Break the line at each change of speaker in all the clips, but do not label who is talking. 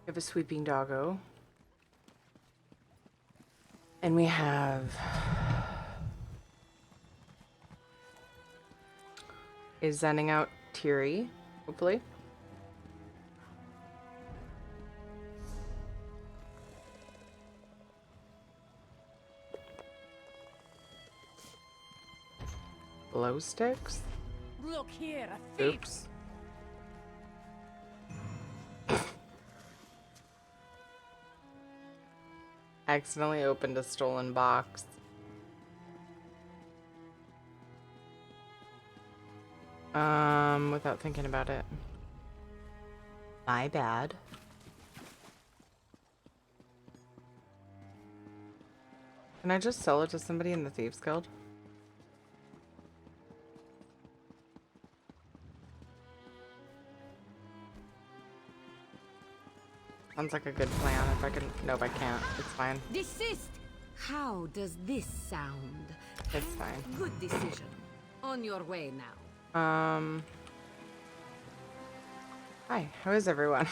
We have a sweeping doggo. And we have a zenning out Tiri, hopefully. Glow sticks?
Look here, a thief.
Oops. Accidentally opened a stolen box. Without thinking about it. My bad. Can I just sell it to somebody in the Thieves Guild? Sounds like a good plan. If I can... Nope, I can't. It's fine.
Desist! How does this sound?
It's fine.
Good decision. On your way now.
Hi, how is everyone?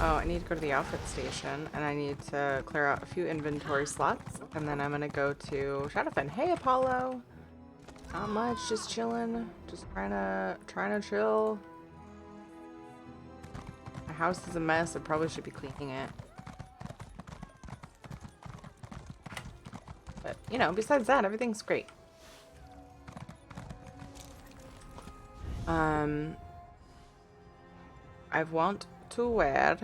Oh, I need to go to the outfit station, and I need to clear out a few inventory slots, and then I'm gonna go to Shadowfen. Hey, Apollo! Not much, just chilling. Just trying to chill. My house is a mess. I probably should be cleaning it. But, you know, besides that, everything's great. I want to wear...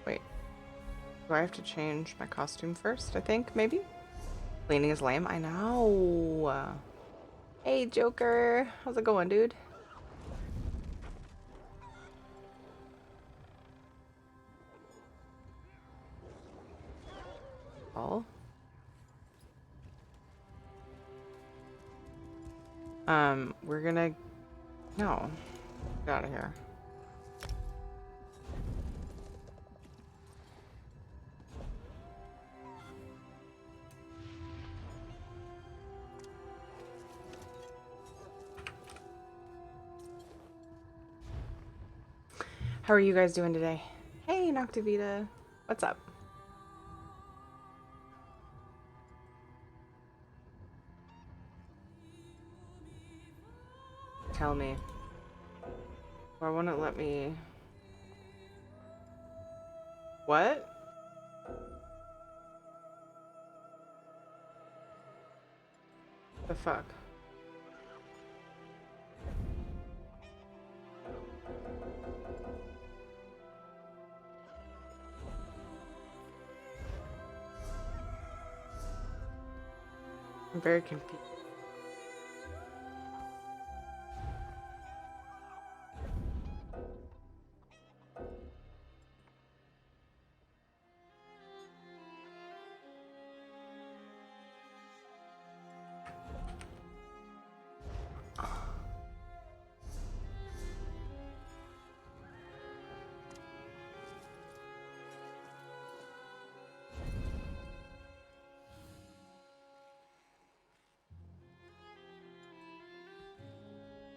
Wait. Do I have to change my costume first, I think, maybe? Cleaning is lame. I know. Hey, Joker. How's it going, dude? Oh. We're gonna... No. Get out of here. How are you guys doing today? Hey, Noctivita. What's up? Tell me. Why won't it let me... What? The fuck? I'm very confused.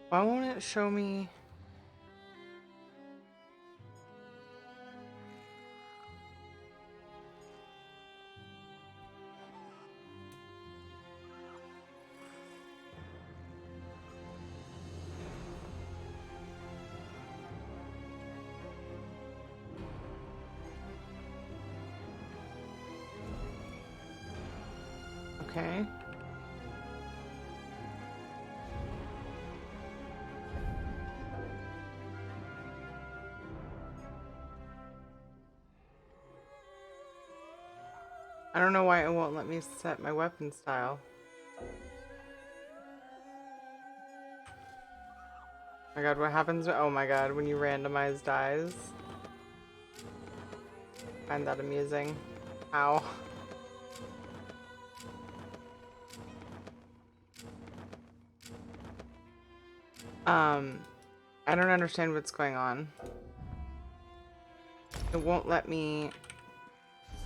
Why won't it show me... Okay. I don't know why it won't let me set my weapon style. Oh my god, what happens? Oh my god, when you randomize dies. Find that amusing. Ow. I don't understand what's going on. It won't let me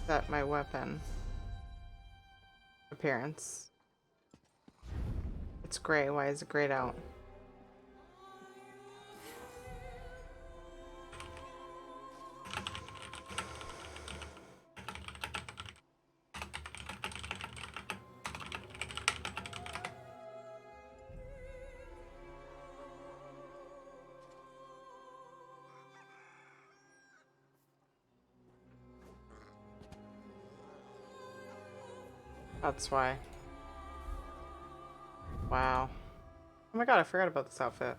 set my weapon appearance. It's gray. Why is it grayed out? That's why. Wow. Oh my god, I forgot about this outfit.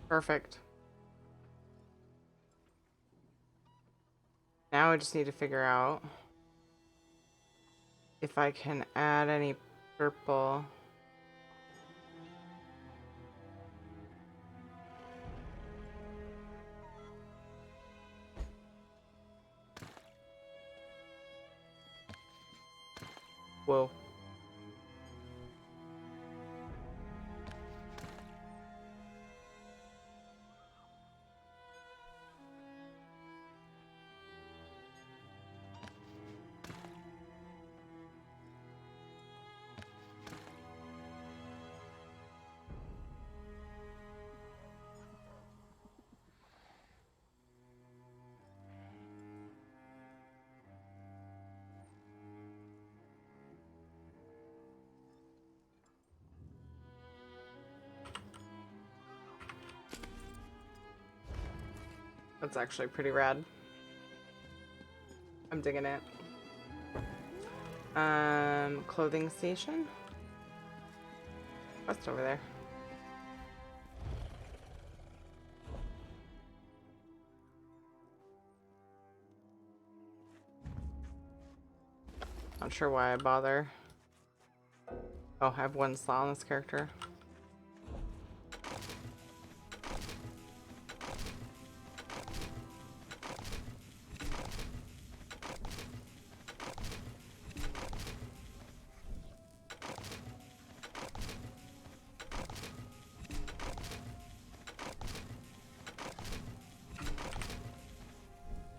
Perfect. Now I just need to figure out if I can add any purple. Whoa. That's actually pretty rad. I'm digging it. Clothing station? What's over there? Not sure why I bother. Oh, I have one slot on this character.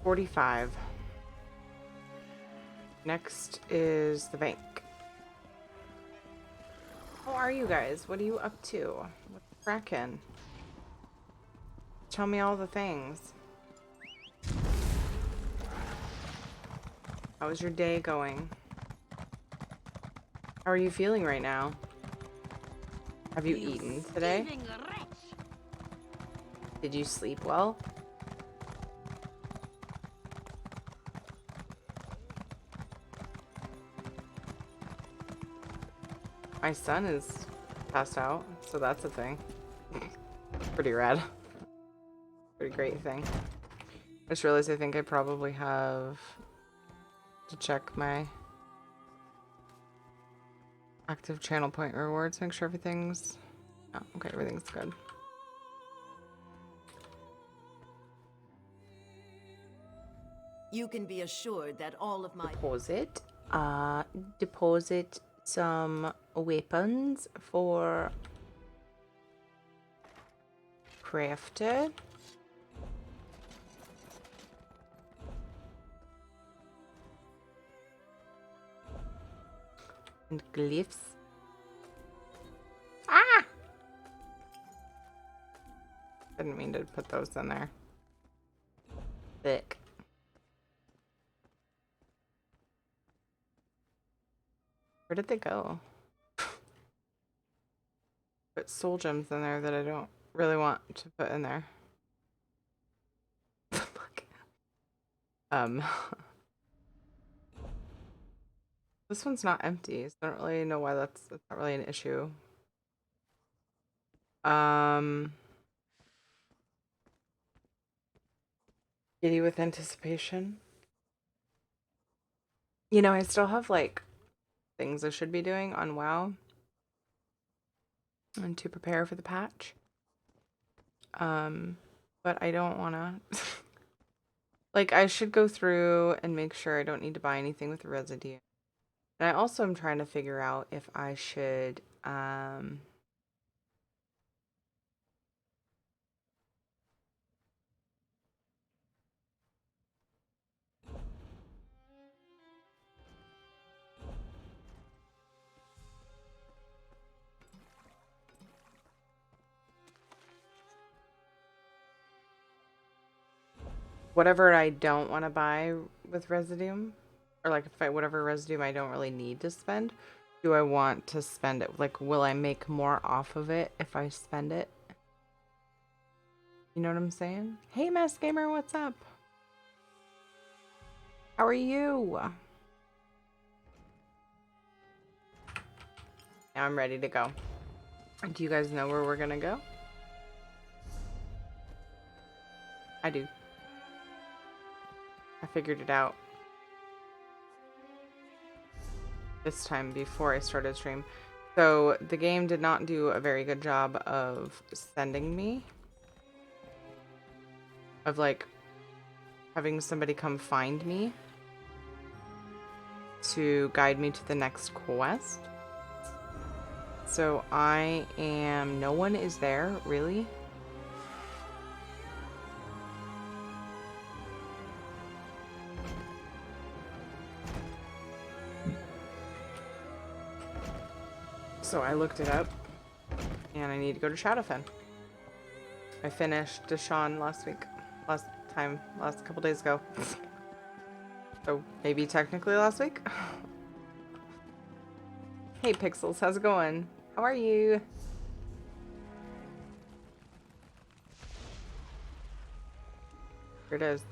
$45. Next is the bank. How are you guys? What are you up to? What's cracking? Tell me all the things. How is your day going? How are you feeling right now? Have you eaten today? Did you sleep well? My son is passed out, so that's a thing. Pretty rad. Pretty great thing. I just realized I think I probably have to check my active channel point rewards, make sure everything's... Oh, okay, everything's good.
You can be assured that all of my
Deposit some weapons for crafted. And glyphs. Ah! Didn't mean to put those in there. Thick. Where did they go? Put soul gems in there that I don't really want to put in there. Look. This one's not empty, so I don't really know why that's not really an issue. Giddy with anticipation. You know, I still have like things I should be doing on WoW and to prepare for the patch. But I don't wanna like I should go through and make sure I don't need to buy anything with residue. And I also am trying to figure out if I should whatever I don't want to buy with Residuum, or like if I whatever Residuum I don't really need to spend, do I want to spend it? Like, will I make more off of it if I spend it? You know what I'm saying? Hey, Mass Gamer, what's up? How are you? Now I'm ready to go. Do you guys know where we're gonna go? I do. I figured it out this time before I started stream. So the game did not do a very good job of sending me, of like having somebody come find me to guide me to the next quest. So no one is there, really? So I looked it up, and I need to go to Shadowfen. I finished Deshaun last couple days ago. So maybe technically last week? Hey Pixels, how's it going? How are you? Here it is.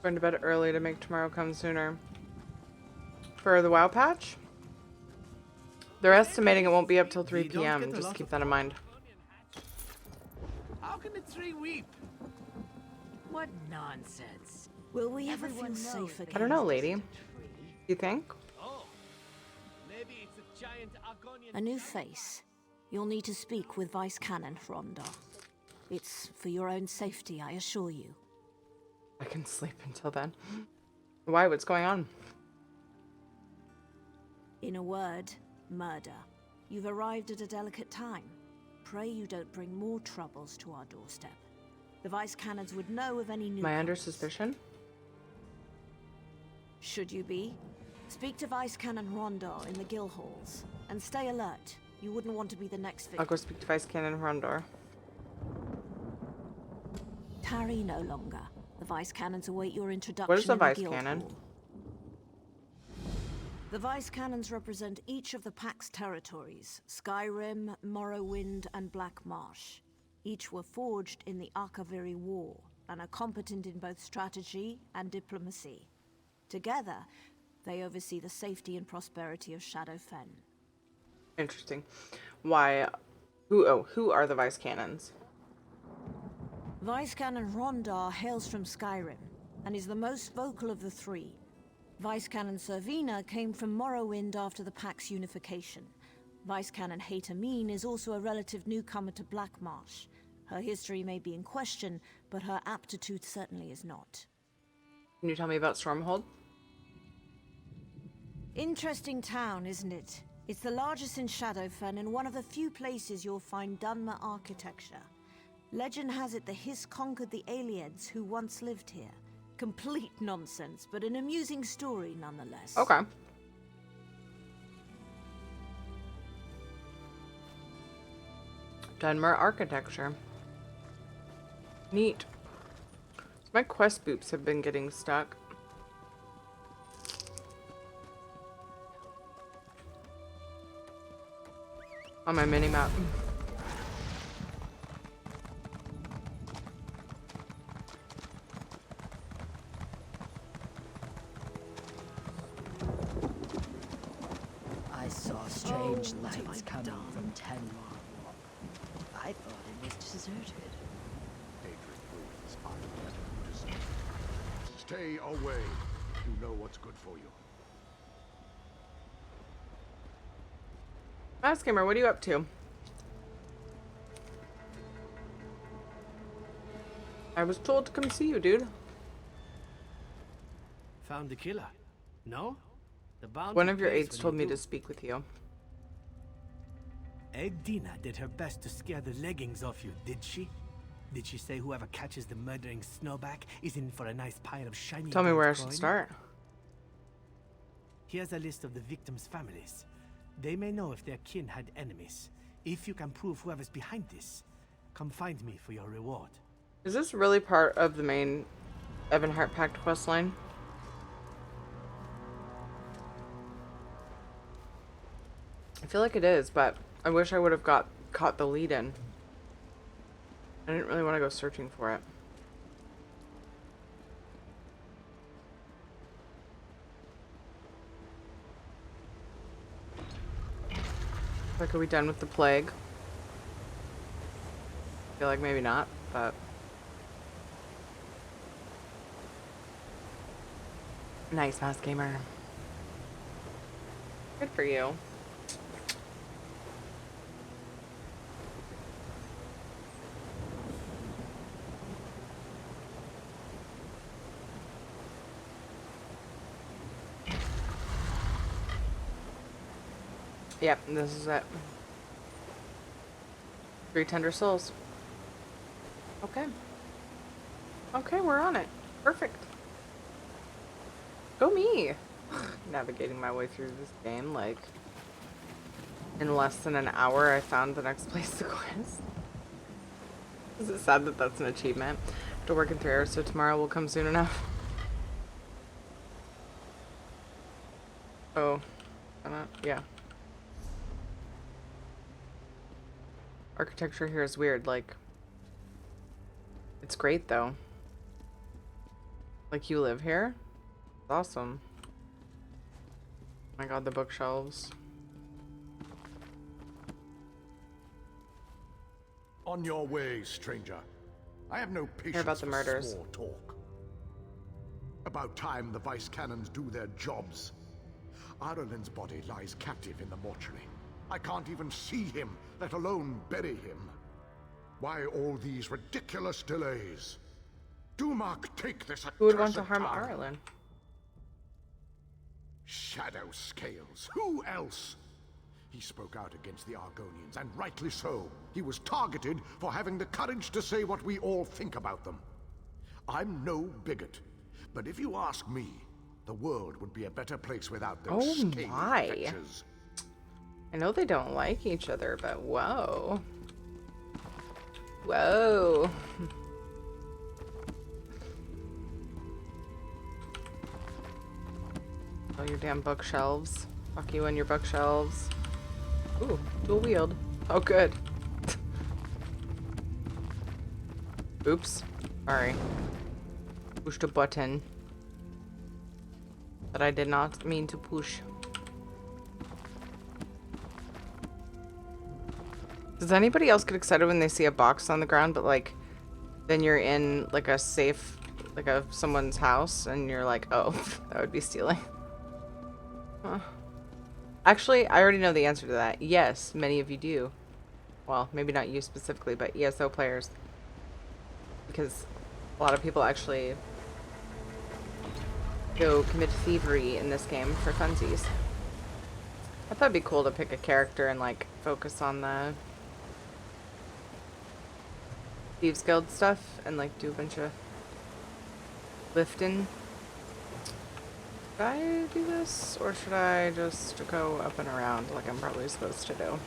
Going to bed early to make tomorrow come sooner. For the WoW patch, they're estimating it won't be up till 3 p.m. Just keep that in mind.
How can the tree weep?
What nonsense. Will we ever feel safe again?
I don't know, lady. You think?
Oh, maybe it's a giant Argonian.
A new face. You'll need to speak with Vice Canon Rondor. It's for your own safety, I assure you.
I can sleep until then. Why? What's going on?
In a word, murder. You've arrived at a delicate time. Pray you don't bring more troubles to our doorstep. The Vice Canons would know of any new.
Am I under suspicion?
Should you be? Speak to Vice Canon Rondor in the guild halls. And stay alert. You wouldn't want to be the next victim.
I'll go speak to Vice Canon Rondor.
Tarry no longer. The Vice Canons await your introduction.
What is a
in the
Vice
guild
Canon?
hall. The Vice Canons represent each of the Pax territories, Skyrim, Morrowind, and Black Marsh. Each were forged in the Akaviri War, and are competent in both strategy and diplomacy. Together, they oversee the safety and prosperity of Shadowfen.
Interesting. Why? Who are the Vice Canons?
Vice Canon Rondar hails from Skyrim, and is the most vocal of the three. Vice Canon Servina came from Morrowind after the Pax unification. Vice Canon Haytamine is also a relative newcomer to Black Marsh. Her history may be in question, but her aptitude certainly is not.
Can you tell me about Stormhold?
Interesting town, isn't it? It's the largest in Shadowfen and one of the few places you'll find Dunmer architecture. Legend has it the Hiss conquered the Aliens who once lived here. Complete nonsense, but an amusing story nonetheless.
Okay. Dunmer architecture. Neat. So my quest boops have been getting stuck. On my mini-map.
I saw strange lights coming from Tenmar. I thought it was deserted.
Hatred ruins our best. Stay away. You know what's good for you.
Mass Gamer, what are you up to? I was told to come see you, dude.
Found the killer? No? The bounty
One of your
pays
aides
when
told
you
me
do.
to speak with you.
Edina did her best to scare the leggings off you, did she? Did she say whoever catches the murdering snowback is in for a nice pile of shiny
Tell me
gold
where I
coin?
should start.
Here's a list of the victims' families. They may know if their kin had enemies. If you can prove whoever's behind this, come find me for your reward.
Is this really part of the main Ebonheart Pact questline? I feel like it is, but I wish I would have caught the lead in. I didn't really want to go searching for it. Like, are we done with the plague? I feel like maybe not, but... Nice, Mouse Gamer. Good for you. Yep, this is it. 3 tender souls. Okay. Okay, we're on it. Perfect. Go me! Navigating my way through this game, like... In less than an hour, I found the next place to quest. Is it sad that that's an achievement? I have to work in 3 hours, so tomorrow will come soon enough. Oh. Yeah. Architecture here is weird, like... It's great, though. Like, you live here? It's awesome. Oh my god, the bookshelves.
On your way, stranger. I have no patience
about the
for
murders.
small talk. About time the vice cannons do their jobs. Ireland's body lies captive in the mortuary. I can't even see him, let alone bury him. Why all these ridiculous delays? Dumark, take this accursed
Who would want to harm
town.
Ireland?
Shadow Scales. Who else? He spoke out against the Argonians, and rightly so. He was targeted for having the courage to say what we all think about them. I'm no bigot, but if you ask me, the world would be a better place without those
Oh
scaly
my.
fetchers.
I know they don't like each other, but whoa. Whoa. Oh, your damn bookshelves. Fuck you and your bookshelves. Ooh, dual wield. Oh, good. Oops. Sorry. Pushed a button that I did not mean to push. Does anybody else get excited when they see a box on the ground, but like, then you're in like a safe, like someone's house, and you're like, oh, that would be stealing. Huh. Actually, I already know the answer to that. Yes, many of you do. Well, maybe not you specifically, but ESO players. Because a lot of people actually go commit thievery in this game for funsies. I thought it'd be cool to pick a character and like focus on the Thieves Guild stuff and like do a bunch of lifting. Should I do this, or should I just go up and around like I'm probably supposed to do?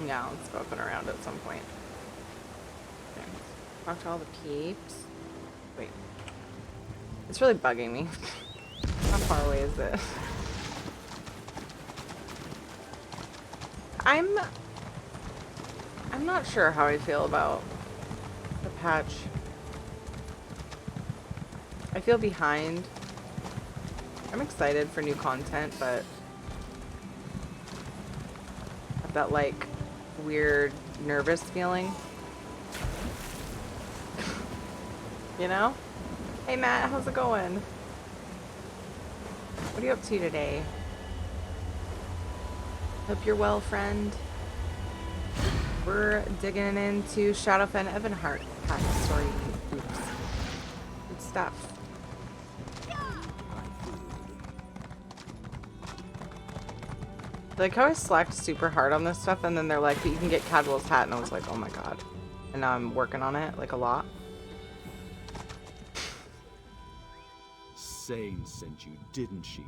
Yeah, let's go up and around at some point. Okay. Talk to all the peeps. Wait. It's really bugging me. How far away is it? I'm not sure how I feel about the patch. I feel behind. I'm excited for new content, but I have that like weird nervous feeling. You know? Hey Matt, how's it going? What are you up to today? Hope you're well, friend. We're digging into Shadowfen Ebonheart pack story. stuff. Like how I slacked super hard on this stuff, and then they're like, but you can get Cadwell's hat, and I was like, oh my god. And now I'm working on it, like, a lot.
Sane sent you, didn't she?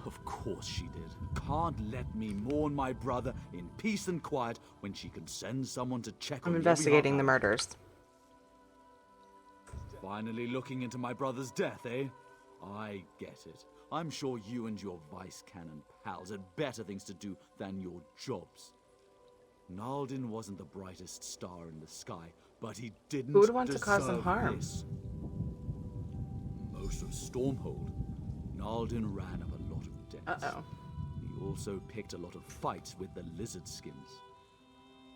Of course she did. Can't let me mourn my brother in peace and quiet when she can send someone to check on
I'm
me
investigating the
every half hour.
murders.
Finally looking into my brother's death, eh? I get it. I'm sure you and your Vice Cannon pals had better things to do than your jobs. Naldin wasn't the brightest star in the sky, but he didn't
Who would want to cause them
deserve
harm?
this. Most of Stormhold, Naldin ran up a lot of debts.
Uh-oh.
He also picked a lot of fights with the lizard skins.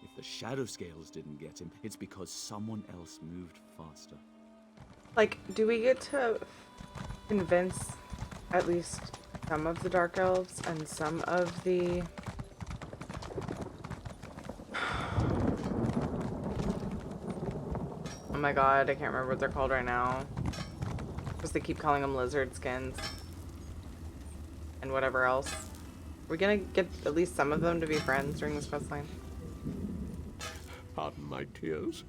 If the Shadow Scales didn't get him, it's because someone else moved faster.
Like, do we get to convince at least some of the Dark Elves and some of the... Oh my god, I can't remember what they're called right now. Because they keep calling them lizard skins. And whatever else. We're gonna get at least some of them to be friends during this quest line.
Pardon my tears.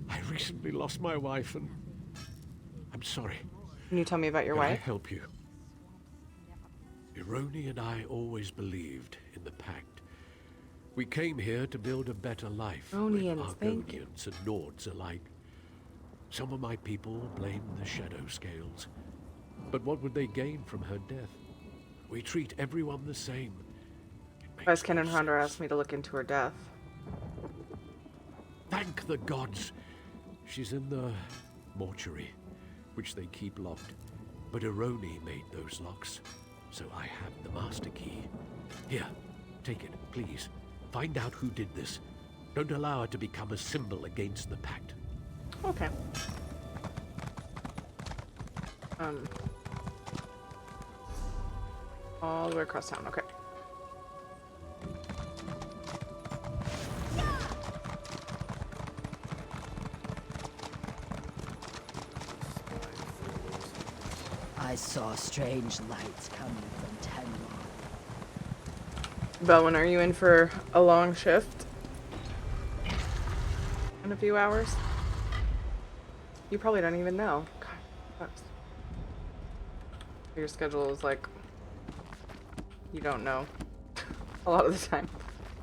I recently lost my wife and I'm sorry.
Can you tell me about your
Can I
wife?
help you? Ironi and I always believed in the Pact. We came here to build a better life with
Ironians, thank you.
Argonians and Nords alike. Some of my people blame the Shadow Scales. But what would they gain from her death? We treat everyone the same.
Vice Cannon Honda asked me to look into her death.
Thank the gods. She's in the mortuary, which they keep locked. But Ironi made those locks, so I have the master key. Here, take it, please. Find out who did this. Don't allow it to become a symbol against the Pact.
Okay. All the way across town, okay.
I saw strange lights coming from Tenma.
Bowen, are you in for a long shift? In a few hours? You probably don't even know. God, sucks. Your schedule is like, you don't know a lot of the time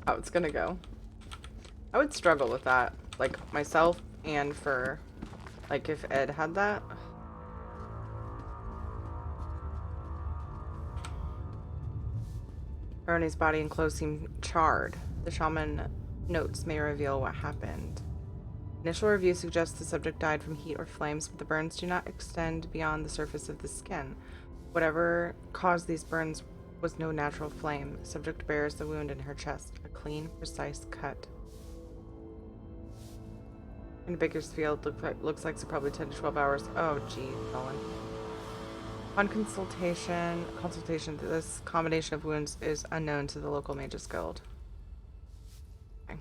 how it's gonna go. I would struggle with that, like myself, and for like if Ed had that. Ernie's body and clothes seem charred. The shaman notes may reveal what happened. Initial review suggests the subject died from heat or flames, but the burns do not extend beyond the surface of the skin. Whatever caused these burns was no natural flame. Subject bears the wound in her chest, a clean, precise cut. In Bakersfield, looks like it's probably 10 to 12 hours. Oh, gee, Colin. On consultation, this combination of wounds is unknown to the local mages guild. Okay.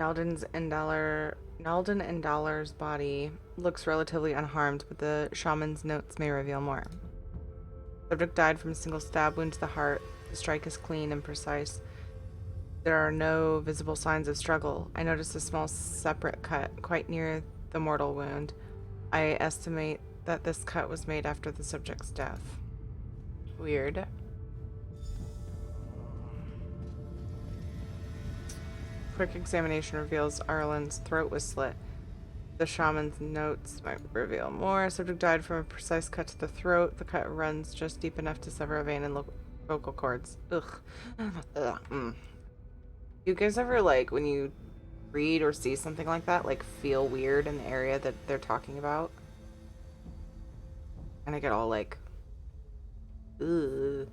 Naldin and Dollar's body looks relatively unharmed, but the shaman's notes may reveal more. Subject died from a single stab wound to the heart. The strike is clean and precise. There are no visible signs of struggle. I noticed a small separate cut quite near the mortal wound. I estimate that this cut was made after the subject's death. Weird. Quick examination reveals Arlen's throat was slit. The shaman's notes might reveal more. Subject died from a precise cut to the throat. The cut runs just deep enough to sever a vein and vocal cords. Ugh. You guys ever, like, when you read or see something like that, like, feel weird in the area that they're talking about? And I get all, like, ugh.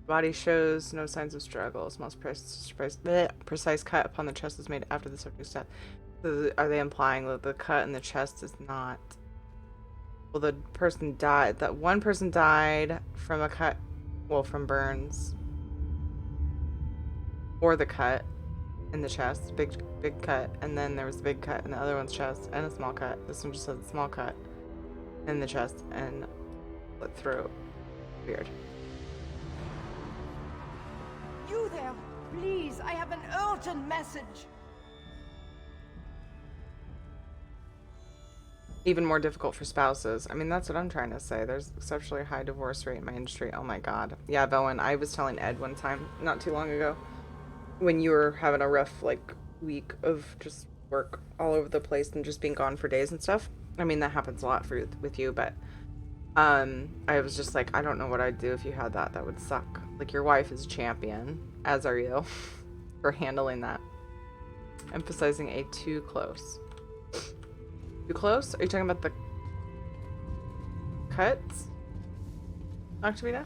Body shows no signs of struggle. Small precise cut upon the chest is made after the subject's death. So are they implying that the cut in the chest is not... Well, the person died... That one person died from a cut... Well, from burns. Or the cut. in the chest, big cut, and then there was a big cut in the other one's chest and a small cut. This one just has a small cut in the chest and slit throat. Weird.
You there! Please, I have an urgent message!
Even more difficult for spouses. I mean, that's what I'm trying to say. There's exceptionally high divorce rate in my industry. Oh my god. Yeah, Bowen, I was telling Ed one time, not too long ago, when you were having a rough, like, week of just work all over the place and just being gone for days and stuff. I mean, that happens a lot with you, but I was just like, I don't know what I'd do if you had that. That would suck. Like, your wife is a champion, as are you, for handling that. Emphasizing a too close. Too close? Are you talking about the cuts? Octavita?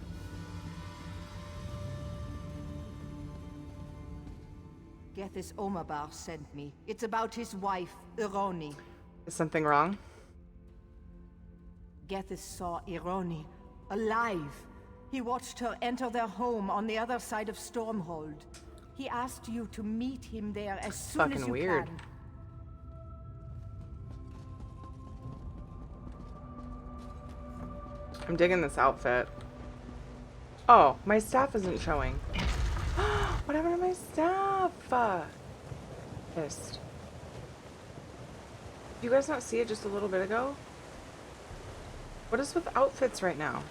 Gethys Omabar sent me. It's about his wife, Ironi.
Is something wrong?
Gethys saw Ironi, alive. He watched her enter their home on the other side of Stormhold. He asked you to meet him there as soon as
Fucking
you
weird.
can.
I'm digging this outfit. Oh, my staff isn't showing. What happened to my staff? Pissed. Do you guys not see it just a little bit ago? What is with outfits right now?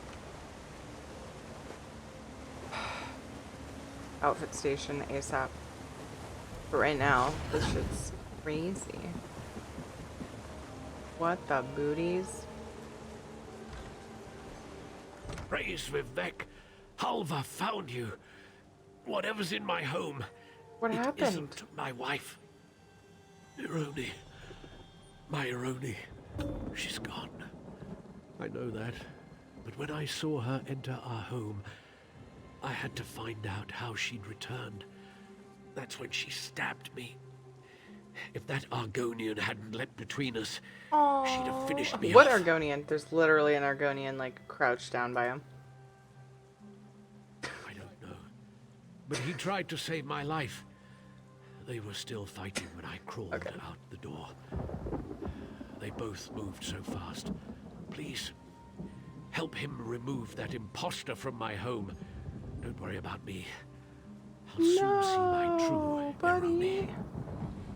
Outfit station ASAP. But right now, this shit's crazy. What the booties?
Praise Vivek. Halva found you. Whatever's in my home.
What
it
happened?
Isn't my wife. Ironi. My Ironi. She's gone. I know that. But when I saw her enter our home, I had to find out how she'd returned. That's when she stabbed me. If that Argonian hadn't leapt between us, she'd have finished me
What
off.
Argonian? There's literally an Argonian, like, crouched down by him.
I don't know. But he tried to save my life. They were still fighting when I crawled out the door. They both moved so fast. Please, help him remove that imposter from my home. Don't worry about me. I'll soon see my true Ironi.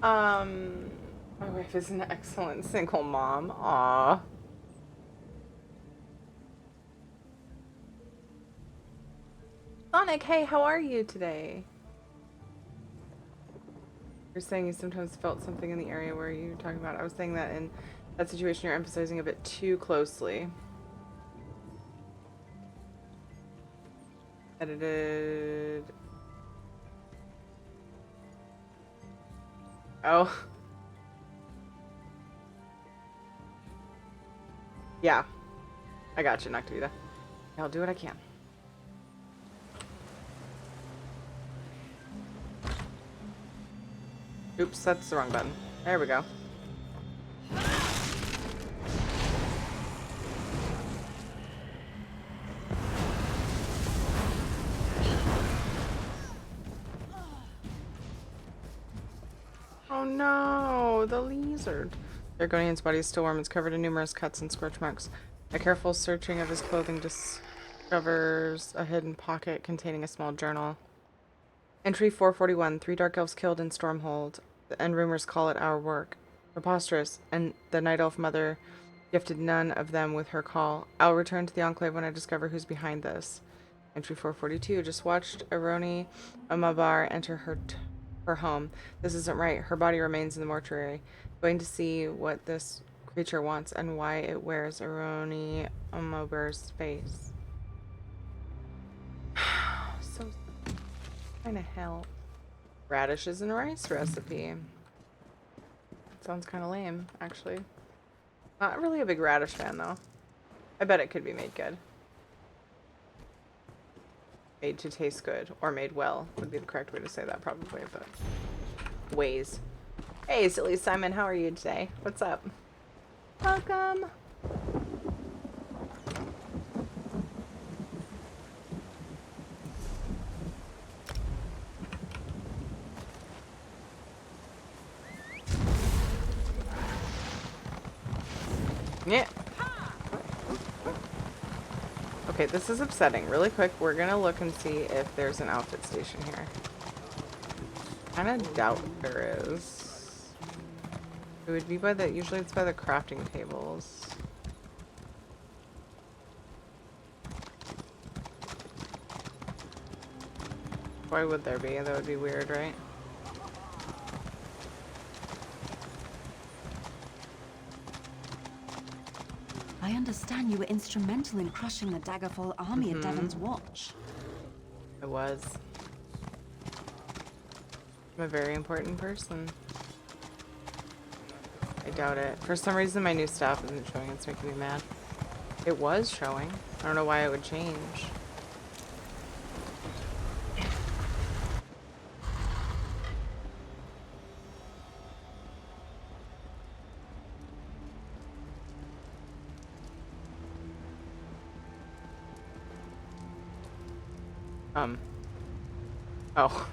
My wife is an excellent single mom. Aww. Sonic, hey, how are you today? You're saying you sometimes felt something in the area where you're talking about. I was saying that in that situation you're emphasizing a bit too closely. Edited. Oh. Yeah. I got you, Noctavita. I'll do what I can. Oops, that's the wrong button. There we go. Oh no, the lizard. The Argonian's body is still warm. It's covered in numerous cuts and scorch marks. A careful searching of his clothing discovers a hidden pocket containing a small journal. Entry 441. 3 Dark Elves killed in Stormhold, and rumors call it our work. Preposterous, and the Night Elf Mother gifted none of them with her call. I'll return to the Enclave when I discover who's behind this. Entry 442. Just watched Ironi Amabar enter her home. This isn't right. Her body remains in the mortuary. Going to see what this creature wants and why it wears Ironi Amabar's face. So kind of help. Radishes and rice recipe. Sounds kind of lame, actually. Not really a big radish fan, though. I bet it could be made good. Made to taste good, or made well, would be the correct way to say that, probably, but... Ways. Hey, Silly Simon, how are you today? What's up? Welcome! Yeah. Okay, this is upsetting. Really quick, we're gonna look and see if there's an outfit station here. Kinda doubt there is. It would be by the, usually it's by the crafting tables. Why would there be? That would be weird, right?
I understand you were instrumental in crushing the Daggerfall army at Devon's Watch.
I was. I'm a very important person. I doubt it. For some reason my new staff isn't showing. It's making me mad. It was showing. I don't know why it would change. Oh.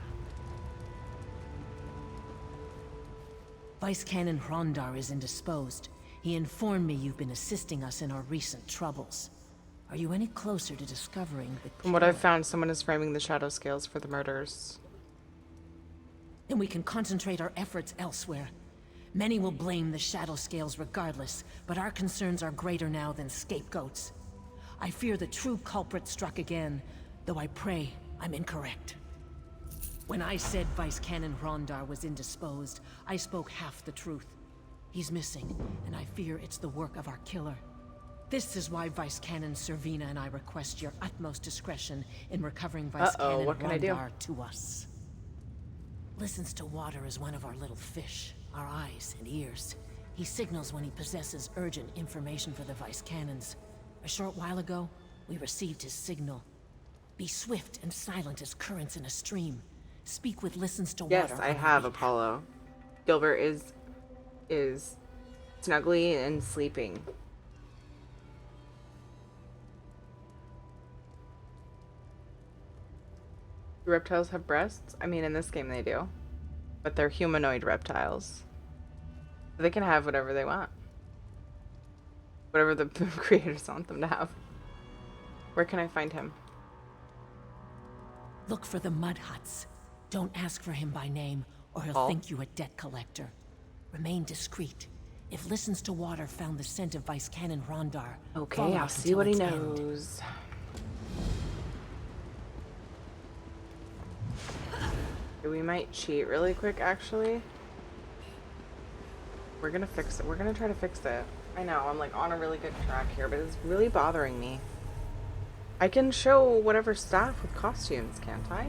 Vice Canon Hrondar is indisposed. He informed me you've been assisting us in our recent troubles. Are you any closer to discovering the
From what I've found, someone is framing the shadow scales for the murders.
Then we can concentrate our efforts elsewhere. Many will blame the shadow scales regardless, but our concerns are greater now than scapegoats. I fear the true culprit struck again, though I pray I'm incorrect. When I said Vice Canon Hrondar was indisposed, I spoke half the truth. He's missing, and I fear it's the work of our killer. This is why Vice Canon Servina and I request your utmost discretion in recovering Vice Canon
what can I do?
Hrondar to us. Listens to water as one of our little fish, our eyes and ears. He signals when he possesses urgent information for the Vice Canons. A short while ago, we received his signal. Be swift and silent as currents in a stream. Speak with listens to water.
Yes, I have, Apollo. Gilbert is snugly and sleeping. Do reptiles have breasts? I mean, in this game they do. But they're humanoid reptiles. They can have whatever they want. Whatever the creators want them to have. Where can I find him?
Look for the mud huts. Don't ask for him by name, or he'll think you a debt collector. Remain discreet. If Listens to Water found the scent of Vice Canon Hrondar,
okay, I'll see what he knows. We might cheat really quick, actually. We're gonna fix it. We're gonna try to fix it. I know, I'm like on a really good track here, but it's really bothering me. I can show whatever staff with costumes, can't I?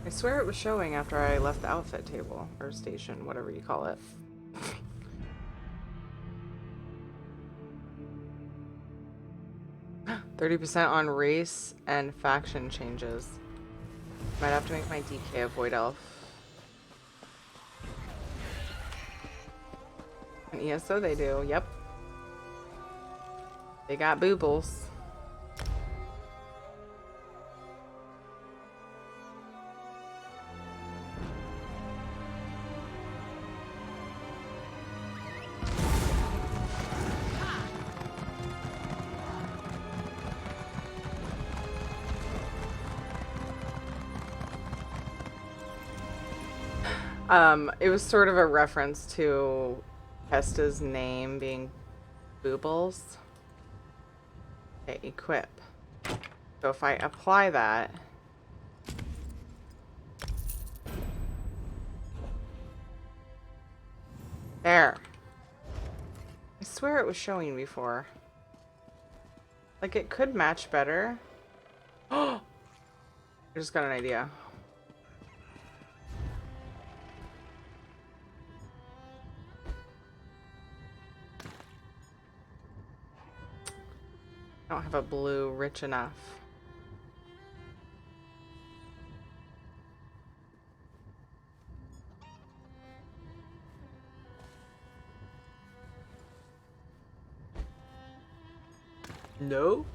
I swear it was showing after I left the outfit table, or station, whatever you call it. 30% on race and faction changes. Might have to make my DK a Void Elf. And ESO they do, yep. They got boobles. It was sort of a reference to Hesta's name being Boobles. Okay, equip. So if I apply that, there. I swear it was showing before. Like it could match better. Oh, I just got an idea. I don't have a blue rich enough. Nope.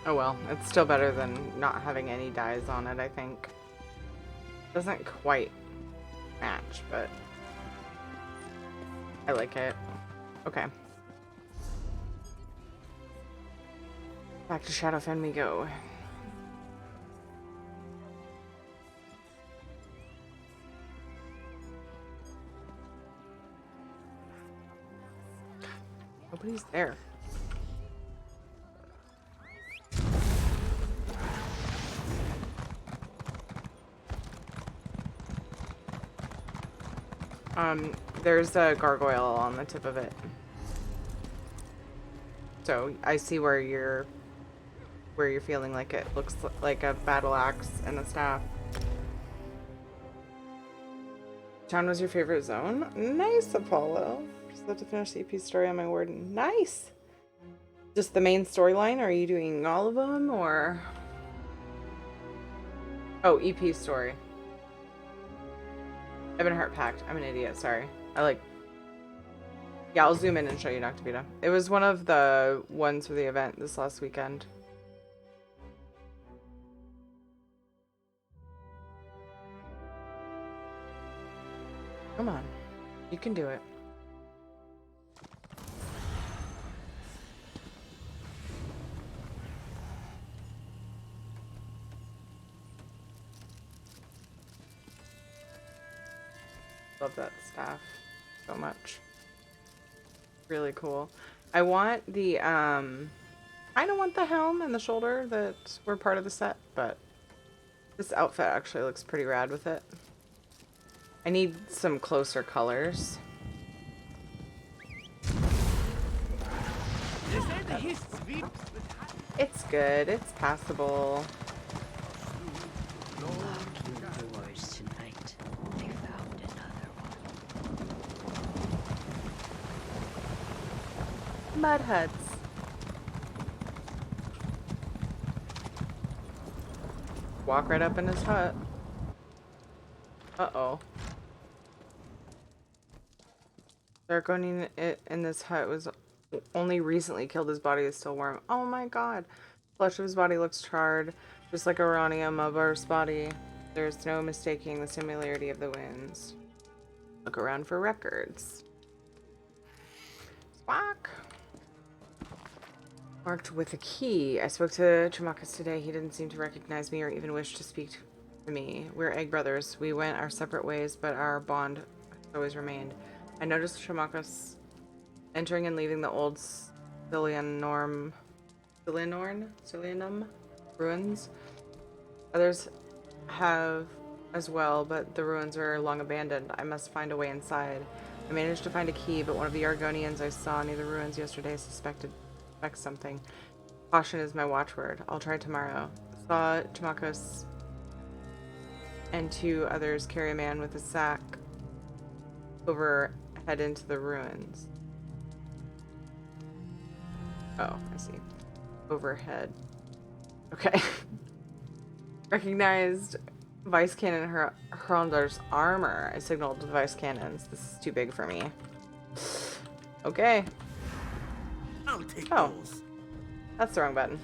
Oh well, it's still better than not having any dyes on it, I think. Doesn't quite match, but I like it. Okay. Back to Shadowfen we go. Nobody's there. There's a gargoyle on the tip of it. So I see where you're feeling like it looks like a battle axe and a staff. Town was your favorite zone? Nice, Apollo. Just have to finish the EP story on my warden. Nice. Just the main storyline? Are you doing all of them or? Oh, EP story. Ebonheart Pact. I'm an idiot. Sorry. Yeah, I'll zoom in and show you Noctavita. It was one of the ones for the event this last weekend. Come on. You can do it. Love that staff so much. Really cool. I want the I don't want the helm and the shoulder that were part of the set, but this outfit actually looks pretty rad with it. I need some closer colors. It's good. It's passable.
Locking doors tonight. I found another one.
Mud huts. Walk right up in his hut. Uh-oh. Draconian in this hut was only recently killed. His body is still warm. Oh my god. Flesh of his body looks charred, just like Uranium of Earth's body. There's no mistaking the similarity of the winds. Look around for records. Squawk. Marked with a key. I spoke to Chamakas today. He didn't seem to recognize me or even wish to speak to me. We're egg brothers. We went our separate ways, but our bond has always remained. I noticed Chamakas entering and leaving the old Cilianum ruins. Others have as well, but the ruins are long abandoned. I must find a way inside. I managed to find a key, but one of the Argonians I saw near the ruins yesterday suspects something. Caution is my watchword. I'll try tomorrow. Saw Chamakas and two others carry a man with a sack overhead into the ruins. Oh, I see. Overhead. Okay. Recognized Vice Cannon Hrondar's armor. I signaled to the Vice Cannons. This is too big for me. Okay.
I'll take
Oh.
those.
That's the wrong button.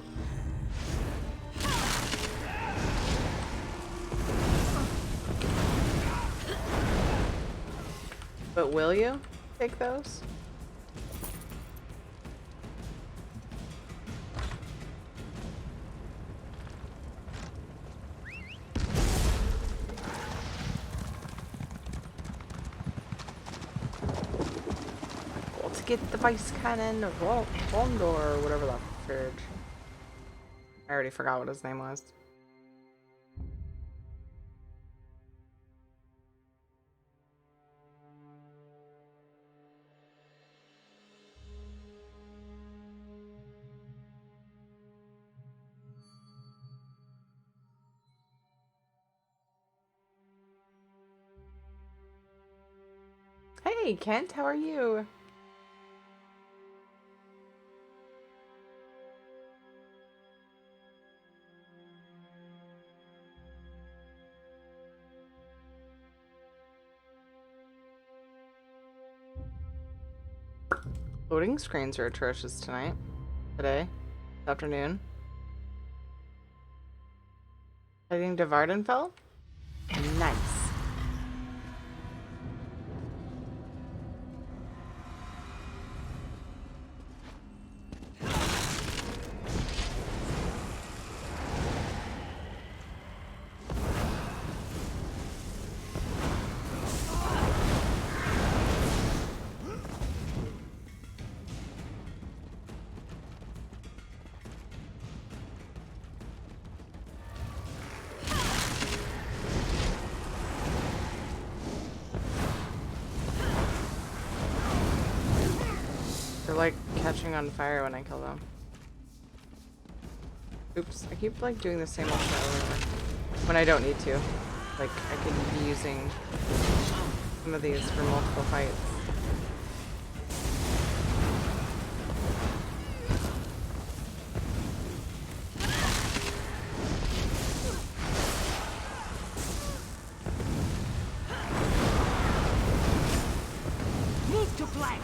But will you take those? Let's get the Vice Cannon Rondor, or whatever that fridge. I already forgot what his name was. Hey, Kent, how are you? Loading screens are atrocious tonight. Today. This afternoon. Heading to Vardenfell? Nice. They're like catching on fire when I kill them. Oops, I keep like doing the same old shit over when I don't need to. Like I could be using some of these for multiple fights.
Move to flank!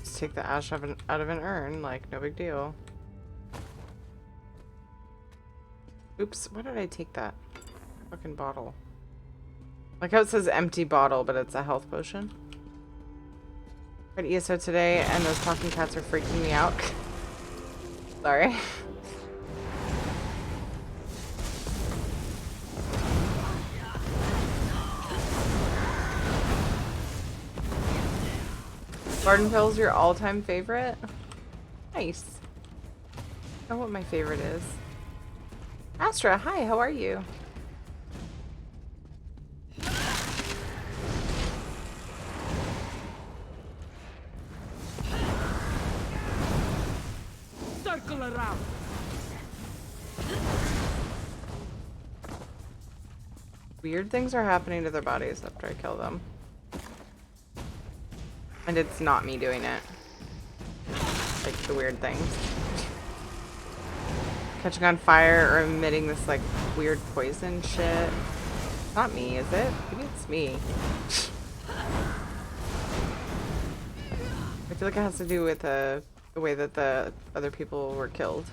Just take the ash out of an urn, like no big deal. Oops, why did I take that fucking bottle? Like how it says empty bottle, but it's a health potion. Read ESO today, and those talking cats are freaking me out. Sorry. Vardenfell's your all-time favorite? Nice. I know what my favorite is. Astra, hi, how are you?
Circle around!
Weird things are happening to their bodies after I kill them. And it's not me doing it. Like the weird things. Catching on fire or emitting this like weird poison shit. It's not me, is it? Maybe it's me. I feel like it has to do with the way that the other people were killed.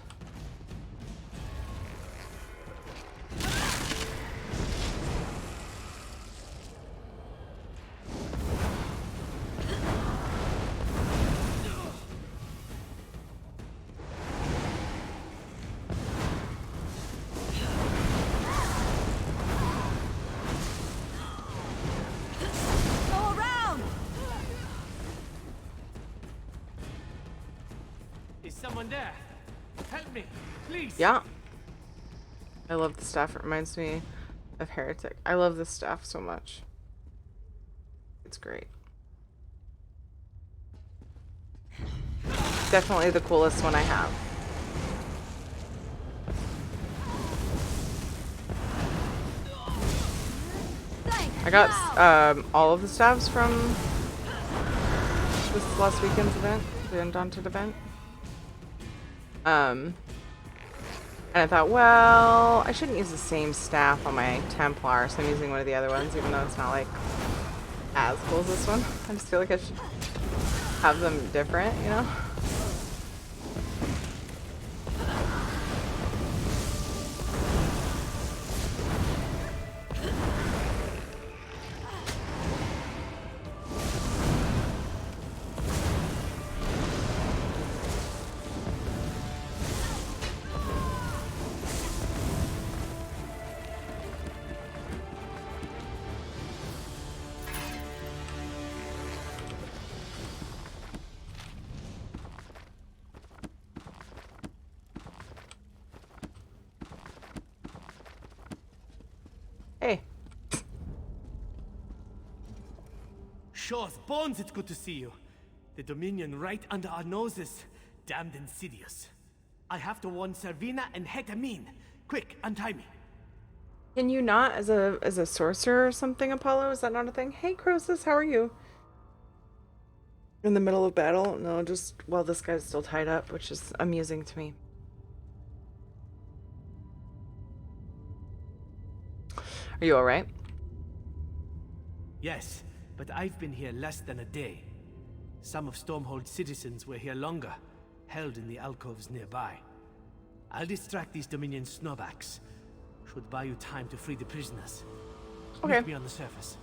Someone there. Help me, please.
Yeah. I love the staff. It reminds me of Heretic. I love this staff so much. It's great. Definitely the coolest one I have. I got all of the staffs from this last weekend's event, the Undaunted event. And I thought, well, I shouldn't use the same staff on my Templar, so I'm using one of the other ones, even though it's not like as cool as this one. I just feel like I should have them different, you know? Hey.
Shaw's bones, it's good to see you. The Dominion right under our noses. Damned insidious. I have to warn Servina and Hetamin. Quick, untie me.
Can you not as a sorcerer or something, Apollo? Is that not a thing? Hey, Croesus, how are you? In the middle of battle? No, just while this guy's still tied up, which is amusing to me. Are you alright?
Yes, but I've been here less than a day. Some of Stormhold's citizens were here longer, held in the alcoves nearby. I'll distract these Dominion snowbacks. Should buy you time to free the prisoners.
Okay.
Meet me on the surface.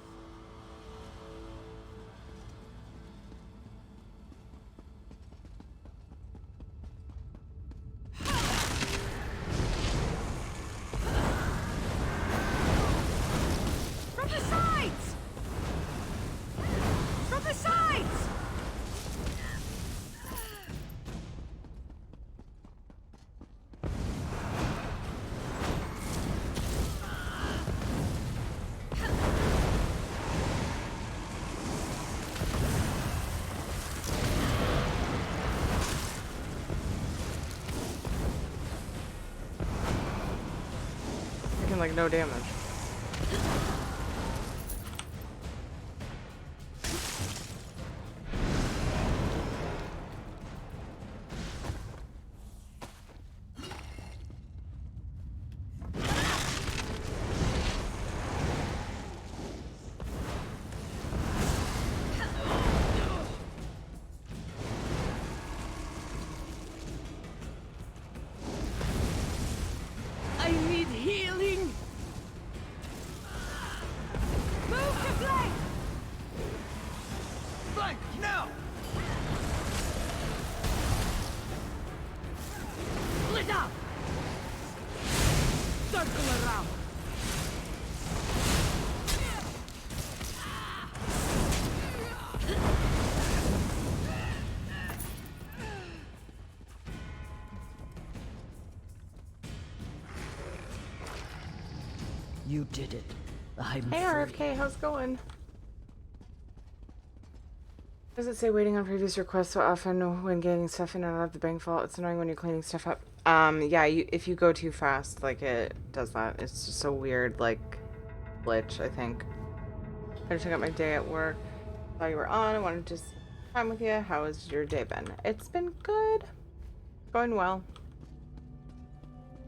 From the sides! From the sides!
Taking like no damage.
I need healing!
Move to flank!
Flank, now!
Split up!
Circle around!
You did it. I'm
Hey
free.
RFK, how's it going? Does it say waiting on previous requests so often when getting stuff in and out of the bank vault? It's annoying when you're cleaning stuff up. Yeah, if you go too fast, like it does that. It's just a weird like glitch, I think. I just took out my day at work. Saw you were on. I wanted to spend time with you. How has your day been? It's been good. Going well.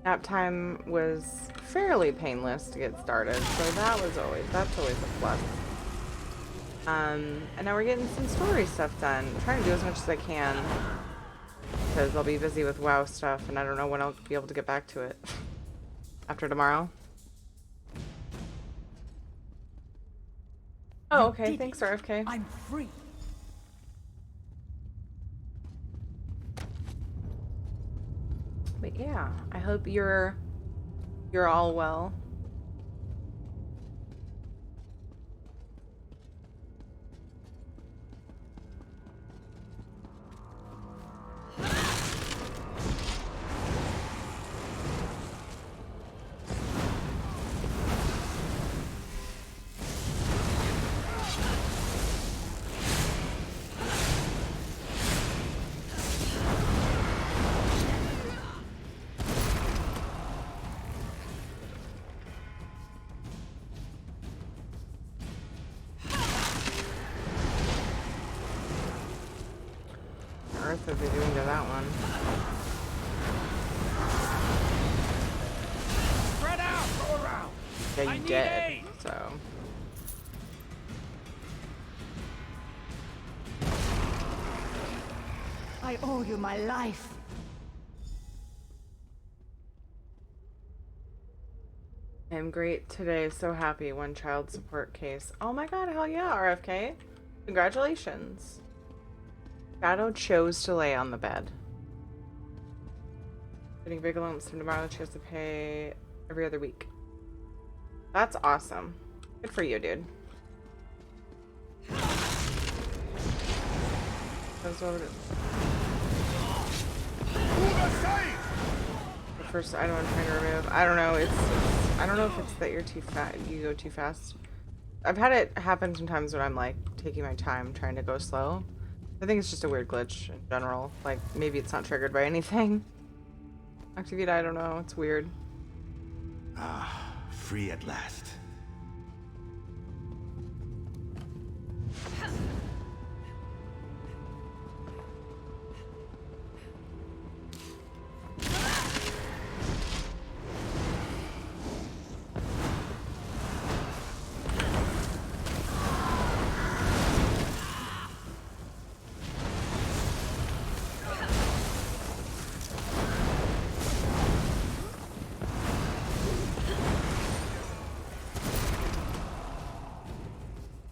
Nap time was fairly painless to get started, so that's always a plus. And now we're getting some story stuff done. I'm trying to do as much as I can because I'll be busy with WoW stuff, and I don't know when I'll be able to get back to it. After tomorrow. Oh, okay. Thanks, RFK.
I'm free.
But yeah, I hope you're all well. Earth are they doing to that one?
Spread out! Go around!
Yeah, you did. So.
I owe you my life.
I'm great today. So happy. One child support case. Oh my god, hell yeah, RFK. Congratulations. Shadow chose to lay on the bed. Getting big lumps from tomorrow, she has to pay every other week. That's awesome. Good for you, dude. That's what it is. The first item I'm trying to remove. I don't know. I don't know if it's that you're too fat. You go too fast. I've had it happen sometimes when I'm like taking my time trying to go slow. I think it's just a weird glitch in general. Like maybe it's not triggered by anything. Activate, I don't know. It's weird.
Ah, free at last.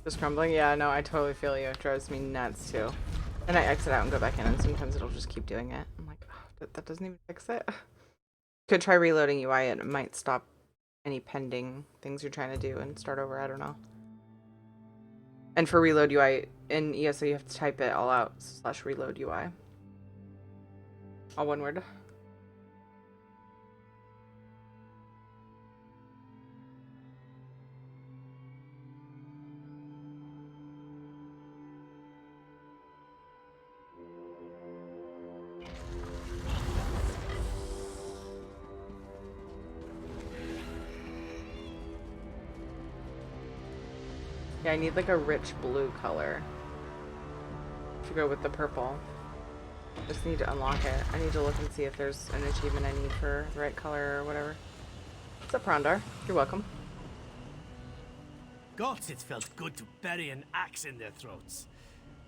Just crumbling? Yeah, no, I totally feel you. It drives me nuts too. And I exit out and go back in, and sometimes it'll just keep doing it. I'm like, oh, that doesn't even fix it. Could try reloading UI, it might stop any pending things you're trying to do and start over. I don't know. And for reload UI in ESO, you have to type it all out / reload UI. All one word. Yeah, I need like a rich blue color to go with the purple. Just need to unlock it. I need to look and see if there's an achievement I need for the right color or whatever. What's up, Rondar? You're welcome.
Gods, it felt good to bury an axe in their throats.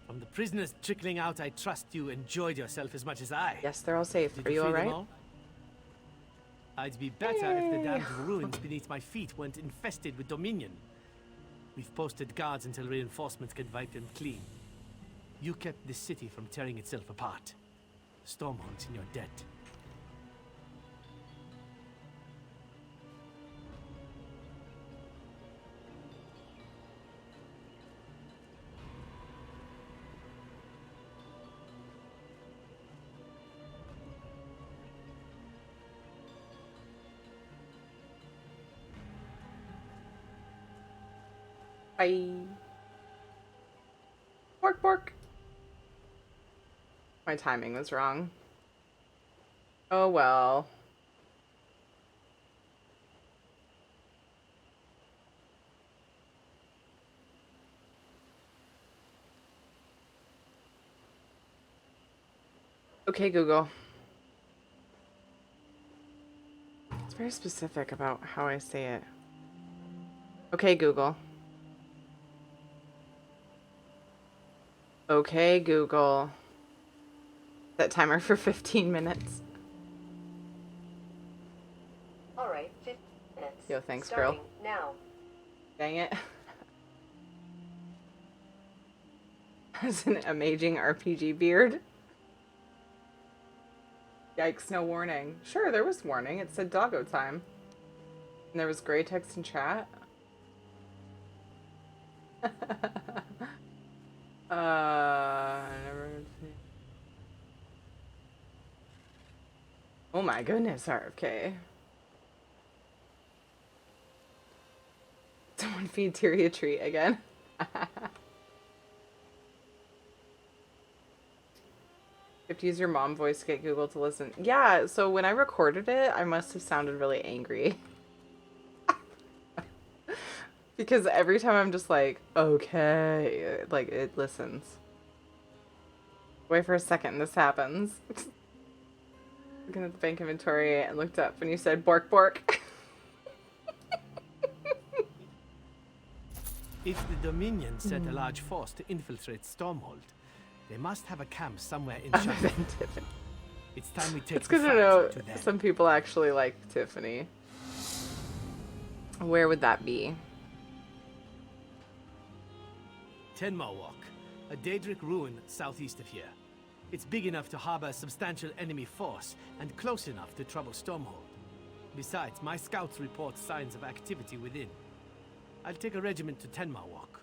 From the prisoners trickling out, I trust you enjoyed yourself as much as I.
Yes, they're all safe.
Did
Are you
free them
alright?
all? I'd be better if the damned ruins beneath my feet weren't infested with Dominion. We've posted guards until reinforcements can wipe them clean. You kept this city from tearing itself apart. Stormhold's in your debt.
Bye. Bork, bork. My timing was wrong. Oh well. Okay, Google. It's very specific about how I say it. Okay, Google. Okay, Google. Set timer for 15 minutes.
Alright, 15 minutes.
Yo, thanks,
Starting
girl.
now.
Dang it. Has an amazing RPG beard. Yikes, no warning. Sure, there was warning. It said doggo time. And there was gray text in chat. I never seen. Oh my goodness, RFK. Someone feed Tyria a treat again. You have to use your mom voice to get Google to listen. Yeah, so when I recorded it, I must have sounded really angry. Because every time I'm just like, okay, like it listens. Wait for a second, this happens. Looking at the bank inventory and looked up and you said bork bork.
If the Dominion sent a large force to infiltrate Stormhold, they must have a camp somewhere in Shadowfen. It's time we take
It's good to know some people actually like Tiffany. Where would that be?
Tenma Walk, a Daedric ruin southeast of here. It's big enough to harbor a substantial enemy force and close enough to trouble Stormhold. Besides, my scouts report signs of activity within. I'll take a regiment to Tenma Walk.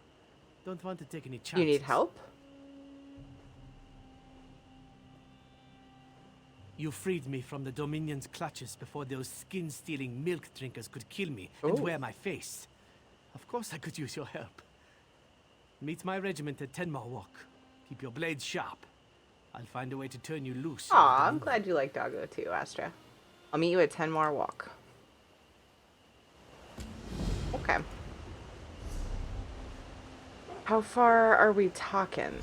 Don't want to take any chances.
You need help?
You freed me from the Dominion's clutches before those skin-stealing milk drinkers could kill me and wear my face. Of course I could use your help. Meet my regiment at Tenma Walk. Keep your blades sharp. I'll find a way to turn you loose.
Aw, I'm glad you like Doggo too, Astra. I'll meet you at 10 more walk. Okay. How far are we talking?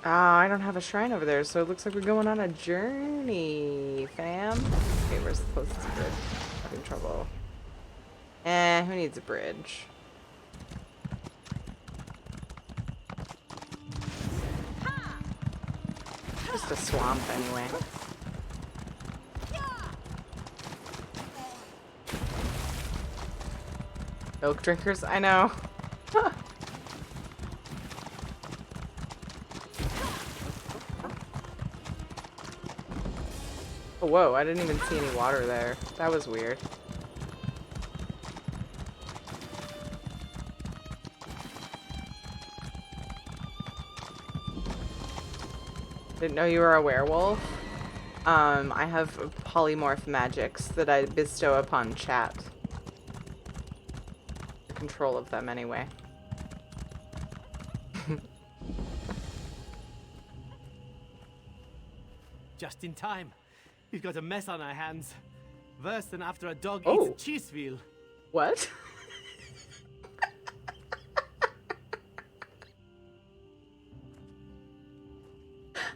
I don't have a shrine over there, so it looks like we're going on a journey, fam. Okay, where's the closest bridge? Having trouble. Who needs a bridge? Just a swamp anyway. Milk drinkers, I know. Oh, whoa, I didn't even see any water there. That was weird. Didn't know you were a werewolf. I have polymorph magics that I bestow upon chat. The control of them, anyway.
Just in time. We've got a mess on our hands. Worse than after a dog eats
Oh.
a cheese wheel.
What?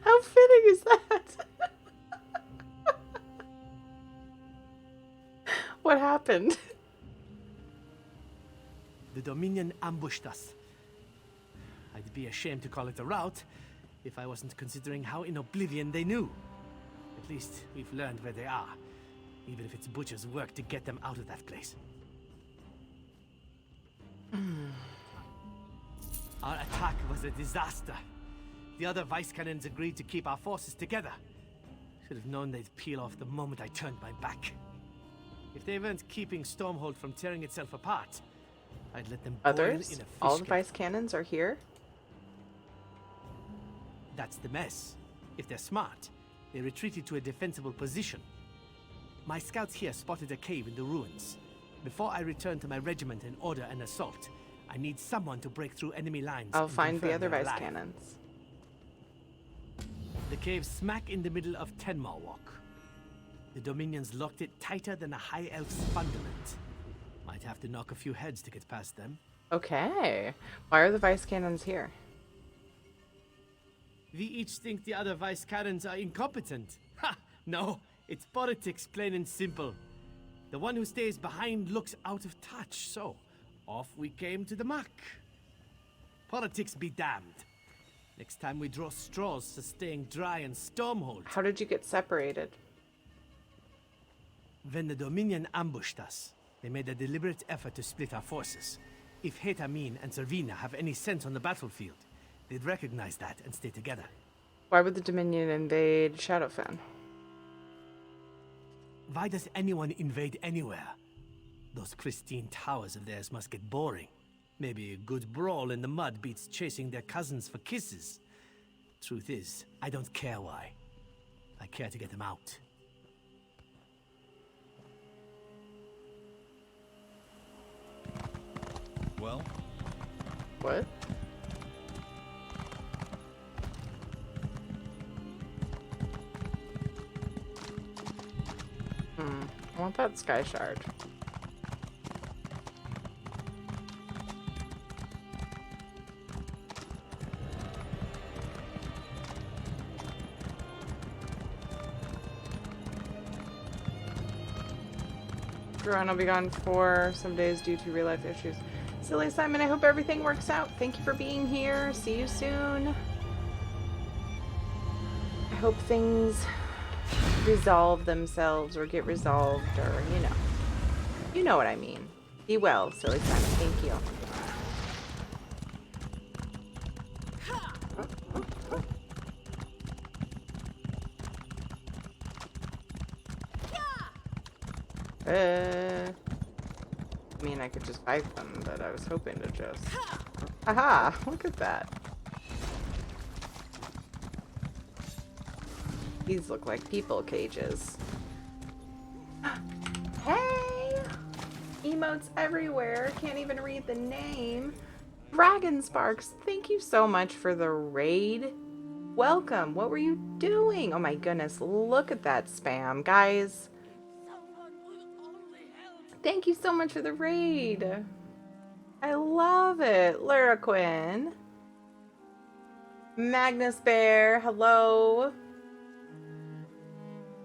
How fitting is that? What happened?
The Dominion ambushed us. I'd be ashamed to call it a rout if I wasn't considering how in oblivion they knew. At least we've learned where they are, even if it's Butcher's work to get them out of that place. Our attack was a disaster. The other vice cannons agreed to keep our forces together. Should have known they'd peel off the moment I turned my back. If they weren't keeping Stormhold from tearing itself apart, I'd let them boil
Others?
in a fish
All the
kettle.
vice cannons are here?
That's the mess. If they're smart, they retreated to a defensible position. My scouts here spotted a cave in the ruins. Before I return to my regiment and order an assault, I need someone to break through enemy lines.
I'll
and
find the
confirm
other
they're
vice
alive.
cannons.
The cave's smack in the middle of Tenmar Walk. The Dominion's locked it tighter than a High Elf's fundament. Might have to knock a few heads to get past them.
Okay. Why are the vice cannons here?
We each think the other vice cannons are incompetent. Ha! No, it's politics, plain and simple. The one who stays behind looks out of touch, so off we came to the muck. Politics be damned. Next time we draw straws for staying dry and Stormhold.
How did you get separated?
When the Dominion ambushed us, they made a deliberate effort to split our forces. If Hetamin and Servina have any sense on the battlefield, they'd recognize that and stay together.
Why would the Dominion invade Shadowfen?
Why does anyone invade anywhere? Those pristine towers of theirs must get boring. Maybe a good brawl in the mud beats chasing their cousins for kisses. Truth is, I don't care why. I care to get them out.
Well?
What? I want that sky shard. Joanne will be gone for some days due to real life issues. Silly Simon, I hope everything works out. Thank you for being here. See you soon. I hope things resolve themselves or get resolved, or you know what I mean. Be well, Silly Simon. Thank you. I mean, I could just fight them, but I was hoping to just... Aha! Look at that. These look like people cages. Hey! Emotes everywhere. Can't even read the name. Dragon Sparks, thank you so much for the raid. Welcome. What were you doing? Oh my goodness, look at that spam, guys. Thank you so much for the raid. I love it. Lara Quinn. Magnus Bear, hello.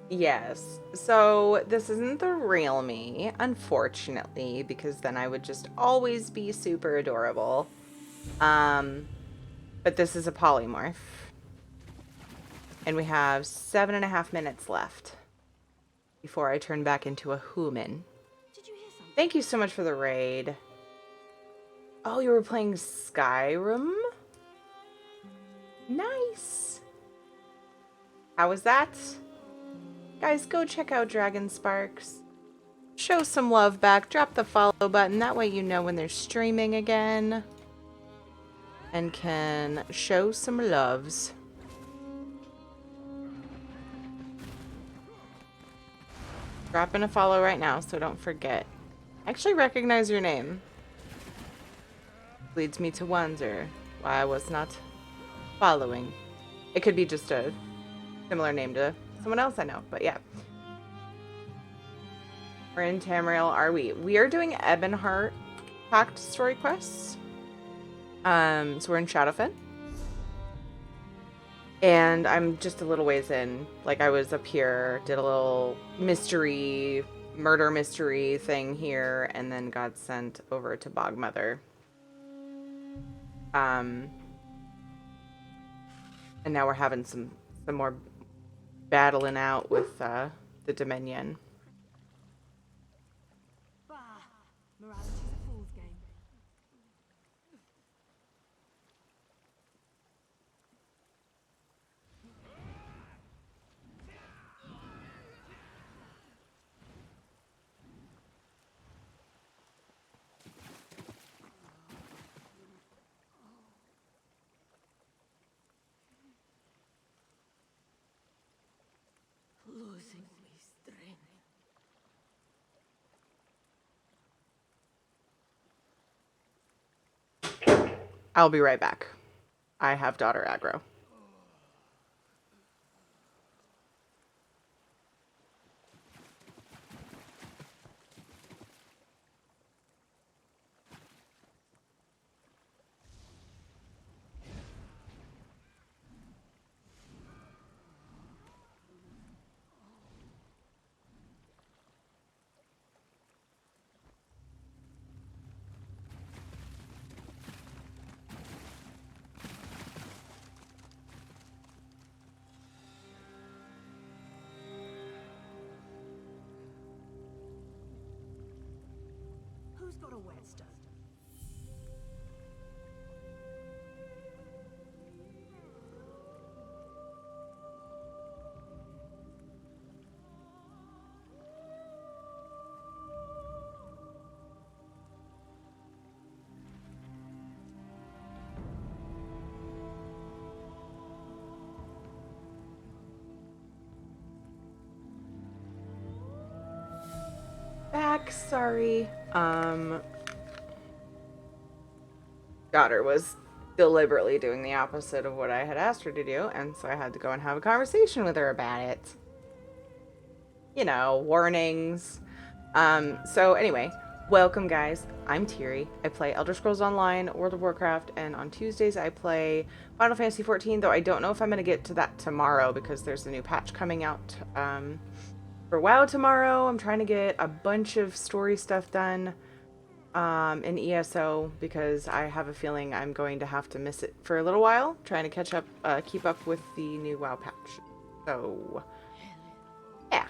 Yes, so this isn't the real me, unfortunately, because then I would just always be super adorable. But this is a polymorph. And we have 7.5 minutes left before I turn back into a human. Thank you so much for the raid. Oh, you were playing Skyrim? Nice. How was that? Guys, go check out Dragon Sparks. Show some love back. Drop the follow button. That way you know when they're streaming again. And can show some loves. Drop in a follow right now so don't forget. I actually recognize your name. Leads me to wonder why I was not following. It could be just a similar name to someone else I know, but yeah. We're in Tamriel, are we? We are doing Ebonheart packed story quests. So we're in Shadowfen. And I'm just a little ways in. Like, I was up here, did a little murder mystery thing here, and then got sent over to Bogmother. And now we're having some more battling out with the Dominion.
Morality's a fool's game. Losing me strength.
I'll be right back. I have daughter aggro.
Who's got a whetstone?
Back, sorry. Daughter was deliberately doing the opposite of what I had asked her to do, and so I had to go and have a conversation with her about it. You know, warnings. So anyway, welcome guys. I'm Tiri. I play Elder Scrolls Online, World of Warcraft, and on Tuesdays I play Final Fantasy XIV, though I don't know if I'm going to get to that tomorrow because there's a new patch coming out for WoW tomorrow. I'm trying to get a bunch of story stuff done in ESO because I have a feeling I'm going to have to miss it for a little while, trying to catch up, keep up with the new WoW patch. So, yeah,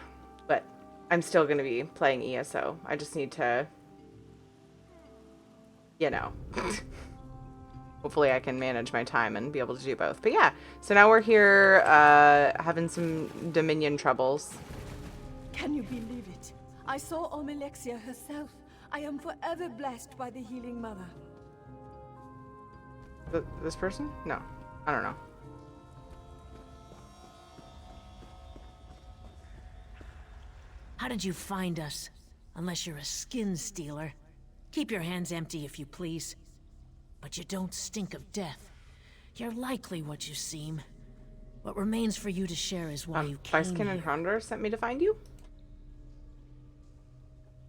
but I'm still going to be playing ESO. I just need to, you know, hopefully I can manage my time and be able to do both. But yeah, so now we're here having some Dominion troubles.
Can you believe it? I saw Omelexia herself. I am forever blessed by the Healing Mother.
This person? No, I don't know.
How did you find us? Unless you're a skin stealer. Keep your hands empty if you please. But you don't stink of death. You're likely what you seem. What remains for you to share is why you came
Vice Canon Rondar sent me to find you?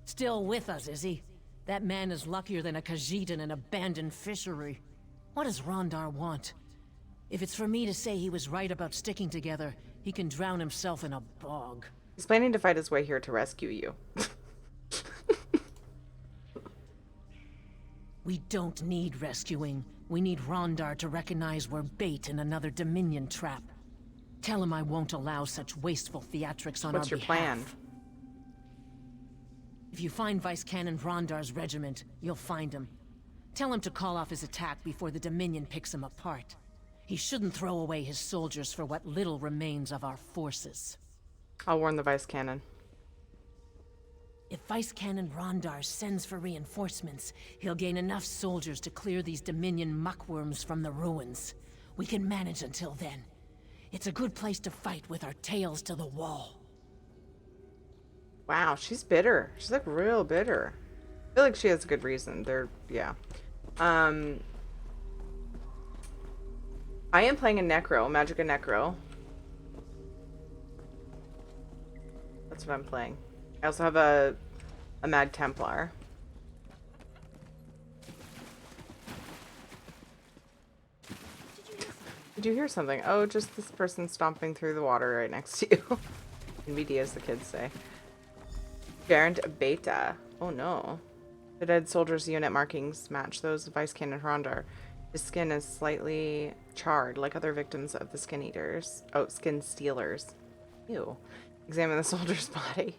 Still with us, is he? That man is luckier than a Khajiit in an abandoned fishery. What does Rondar want? If it's for me to say he was right about sticking together, he can drown himself in a bog.
He's planning to fight his way here to rescue you.
We don't need rescuing. We need Rondar to recognize we're bait in another Dominion trap. Tell him I won't allow such wasteful theatrics on our behalf.
What's your plan?
If you find Vice Canon Rondar's regiment, you'll find him. Tell him to call off his attack before the Dominion picks him apart. He shouldn't throw away his soldiers for what little remains of our forces.
I'll warn the Vice Cannon.
If Vice Cannon Rondar sends for reinforcements, he'll gain enough soldiers to clear these Dominion muckworms from the ruins. We can manage until then. It's a good place to fight with our tails to the wall.
Wow, she's bitter. She's like real bitter. I feel like she has a good reason. Yeah. I am playing a Necro, Magica Necro. That's what I'm playing. I also have a Mad Templar. Did you hear something? Oh, just this person stomping through the water right next to you. NVD, as the kids say. Garant Beta. Oh no. The dead soldier's unit markings match those of Vice Cannon Rondar. His skin is slightly charred, like other victims of the skin eaters. Oh, skin stealers. Ew. Examine the soldier's body.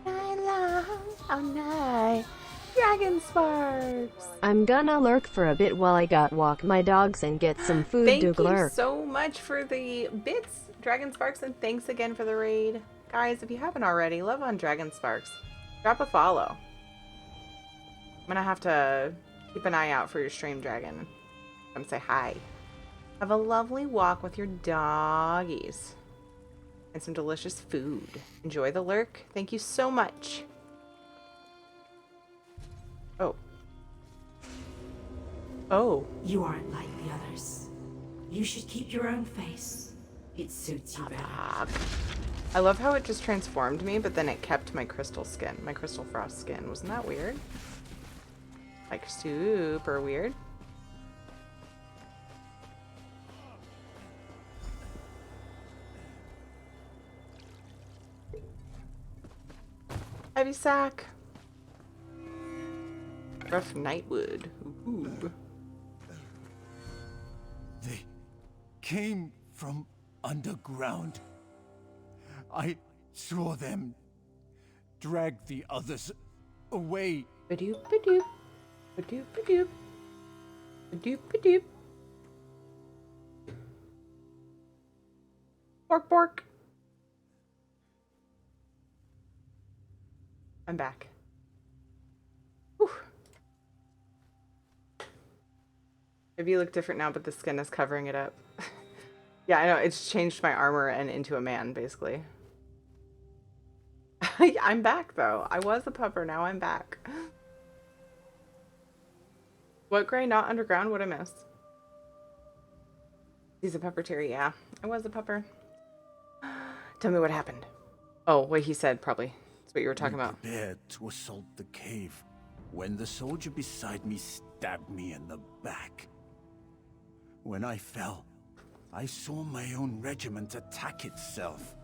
Night long, all night. Dragon sparks.
I'm gonna lurk for a bit while I walk my dogs and get some food
Thank
to
you
glurk.
so much for the bits, Dragon Sparks, and thanks again for the raid. Guys, if you haven't already, love on Dragon Sparks. Drop a follow. I'm gonna have to keep an eye out for your stream, Dragon. Come say hi. Have a lovely walk with your doggies. And some delicious food. Enjoy the lurk. Thank you so much. Oh. Oh.
You aren't like the others. You should keep your own face. It suits you better.
I love how it just transformed me, but then it kept my crystal skin, my crystal frost skin. Wasn't that weird? Like, super weird. Heavy sack. Rough nightwood. Ooh.
They came from underground. I saw them drag the others away.
Ba-doop, ba-doop. Ba-doop, ba-doop. Ba-doop, ba-doop. Bork, bork. I'm back. Whew. Maybe you look different now, but the skin is covering it up. Yeah, I know. It's changed my armor and into a man, basically. I'm back, though. I was a pupper. Now I'm back. What gray? Not underground? What'd I miss? He's a puppeteer. Yeah, I was a pupper. Tell me what happened. Oh, what he said, probably. That's what you were talking about.
Prepared to assault the cave when the soldier beside me stabbed me in the back. When I fell, I saw my own regiment attack itself.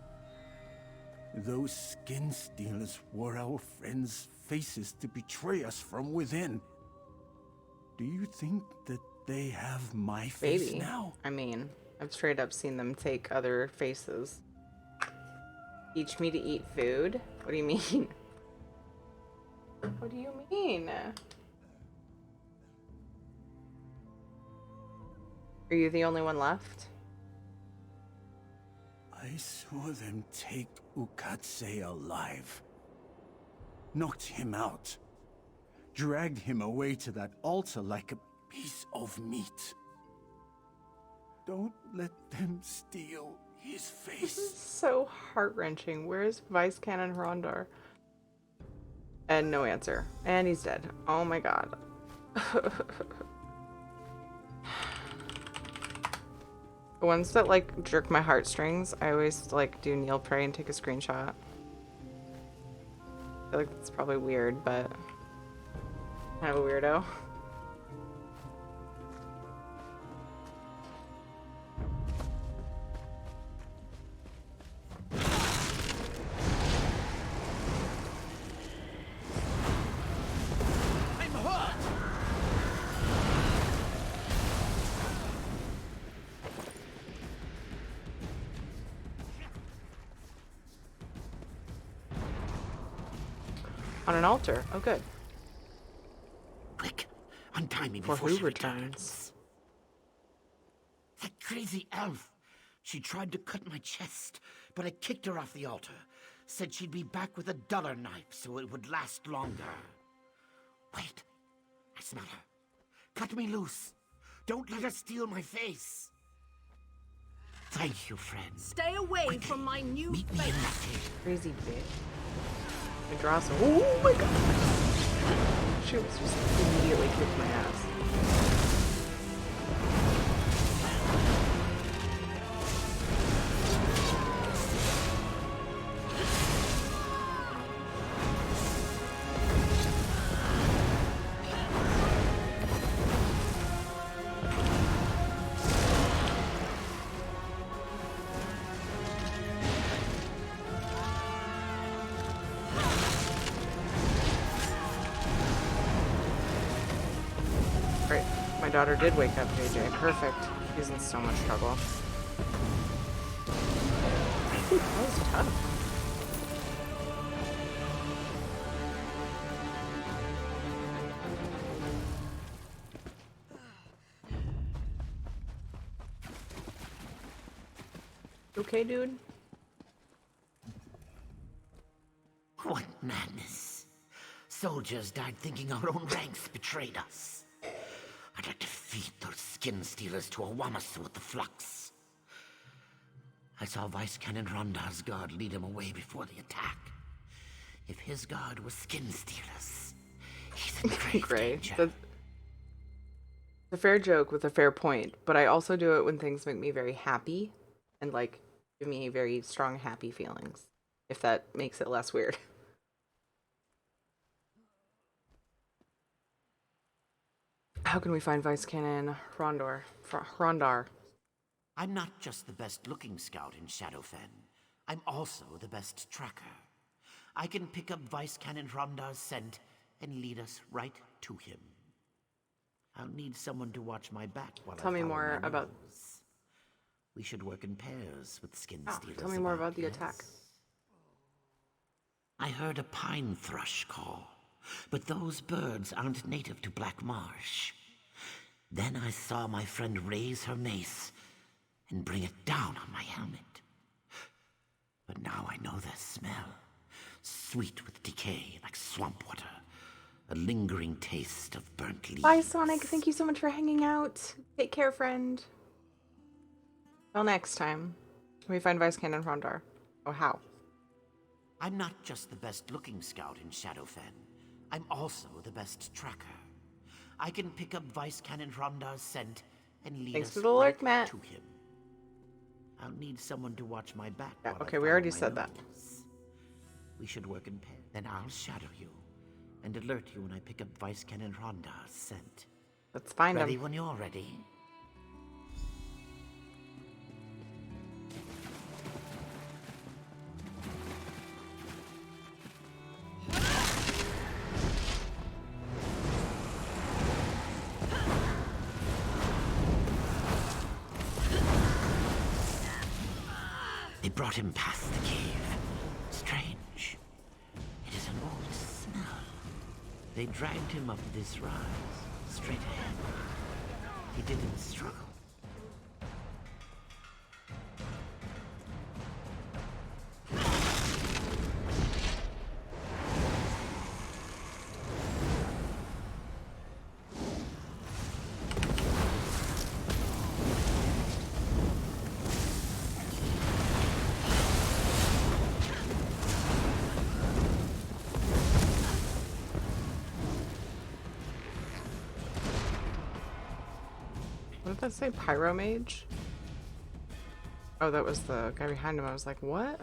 Those skin stealers wore our friends' faces to betray us from within. Do you think that they have my face
Maybe.
now?
I mean, I've straight up seen them take other faces. Teach me to eat food? What do you mean? What do you mean? Are you the only one left?
I saw them take Ukatse alive. Knocked him out. Dragged him away to that altar like a piece of meat. Don't let them steal his face.
This is so heart-wrenching. Where's Vice Cannon Rondar? And no answer. And he's dead. Oh my god. The ones that like jerk my heartstrings, I always like do kneel, pray, and take a screenshot. I feel like it's probably weird, but kind of a weirdo. On an altar. Oh, good.
Quick, untie me
Before
before
who
she
returns?
That crazy elf. She tried to cut my chest, but I kicked her off the altar. Said she'd be back with a duller knife so it would last longer. Wait, I smell her. Cut me loose. Don't let her steal my face. Thank you, friend.
Stay away from my new
Meet me in that cave.
Crazy bitch. I draw some. Oh my god! She was just immediately kicked my ass. Great. My daughter did wake up, JJ. Perfect. She's in so much trouble. Ooh, that was tough. Okay, dude?
What madness. Soldiers died thinking our own ranks betrayed us. I'd like to feed those skin stealers to a Wamasu with the flux. I saw Vice Cannon Rondar's guard lead him away before the attack. If his guard was skin stealers, he's in grave danger.
That's a fair joke with a fair point, but I also do it when things make me very happy and like give me very strong happy feelings, if that makes it less weird. How can we find Vice Cannon Rondar?
I'm not just the best looking scout in Shadowfen. I'm also the best tracker. I can pick up Vice Cannon Rondar's scent and lead us right to him. I'll need someone to watch my back while
Tell
I
me
follow
more
my
about.
nose. We should work in pairs with skin stealers.
Tell me more about the attack.
I heard a pine thrush call, but those birds aren't native to Black Marsh. Then I saw my friend raise her mace and bring it down on my helmet. But now I know their smell. Sweet with decay, like swamp water. A lingering taste of burnt leaves.
Bye, Sonic. Thank you so much for hanging out. Take care, friend. Till next time. We find Vice Cannon Rondar. Oh, how?
I'm not just the best looking scout in Shadowfen. I'm also the best tracker. I can pick up Vice Cannon Rondar's scent and lead
Thanks
us
for the lurk,
right
Matt.
to him. I'll need someone to watch my back.
Yeah,
while I
okay, we
follow
already
my
said that.
nose. We should work in pairs. Then I'll shadow you and alert you when I pick up Vice Cannon Rondar's scent.
Let's find
Ready
him.
when you're ready. They brought him past the cave. Strange. It is an old smell. They dragged him up this rise, straight ahead. He didn't struggle.
What did that say? Pyromage? Oh, that was the guy behind him. I was like, what?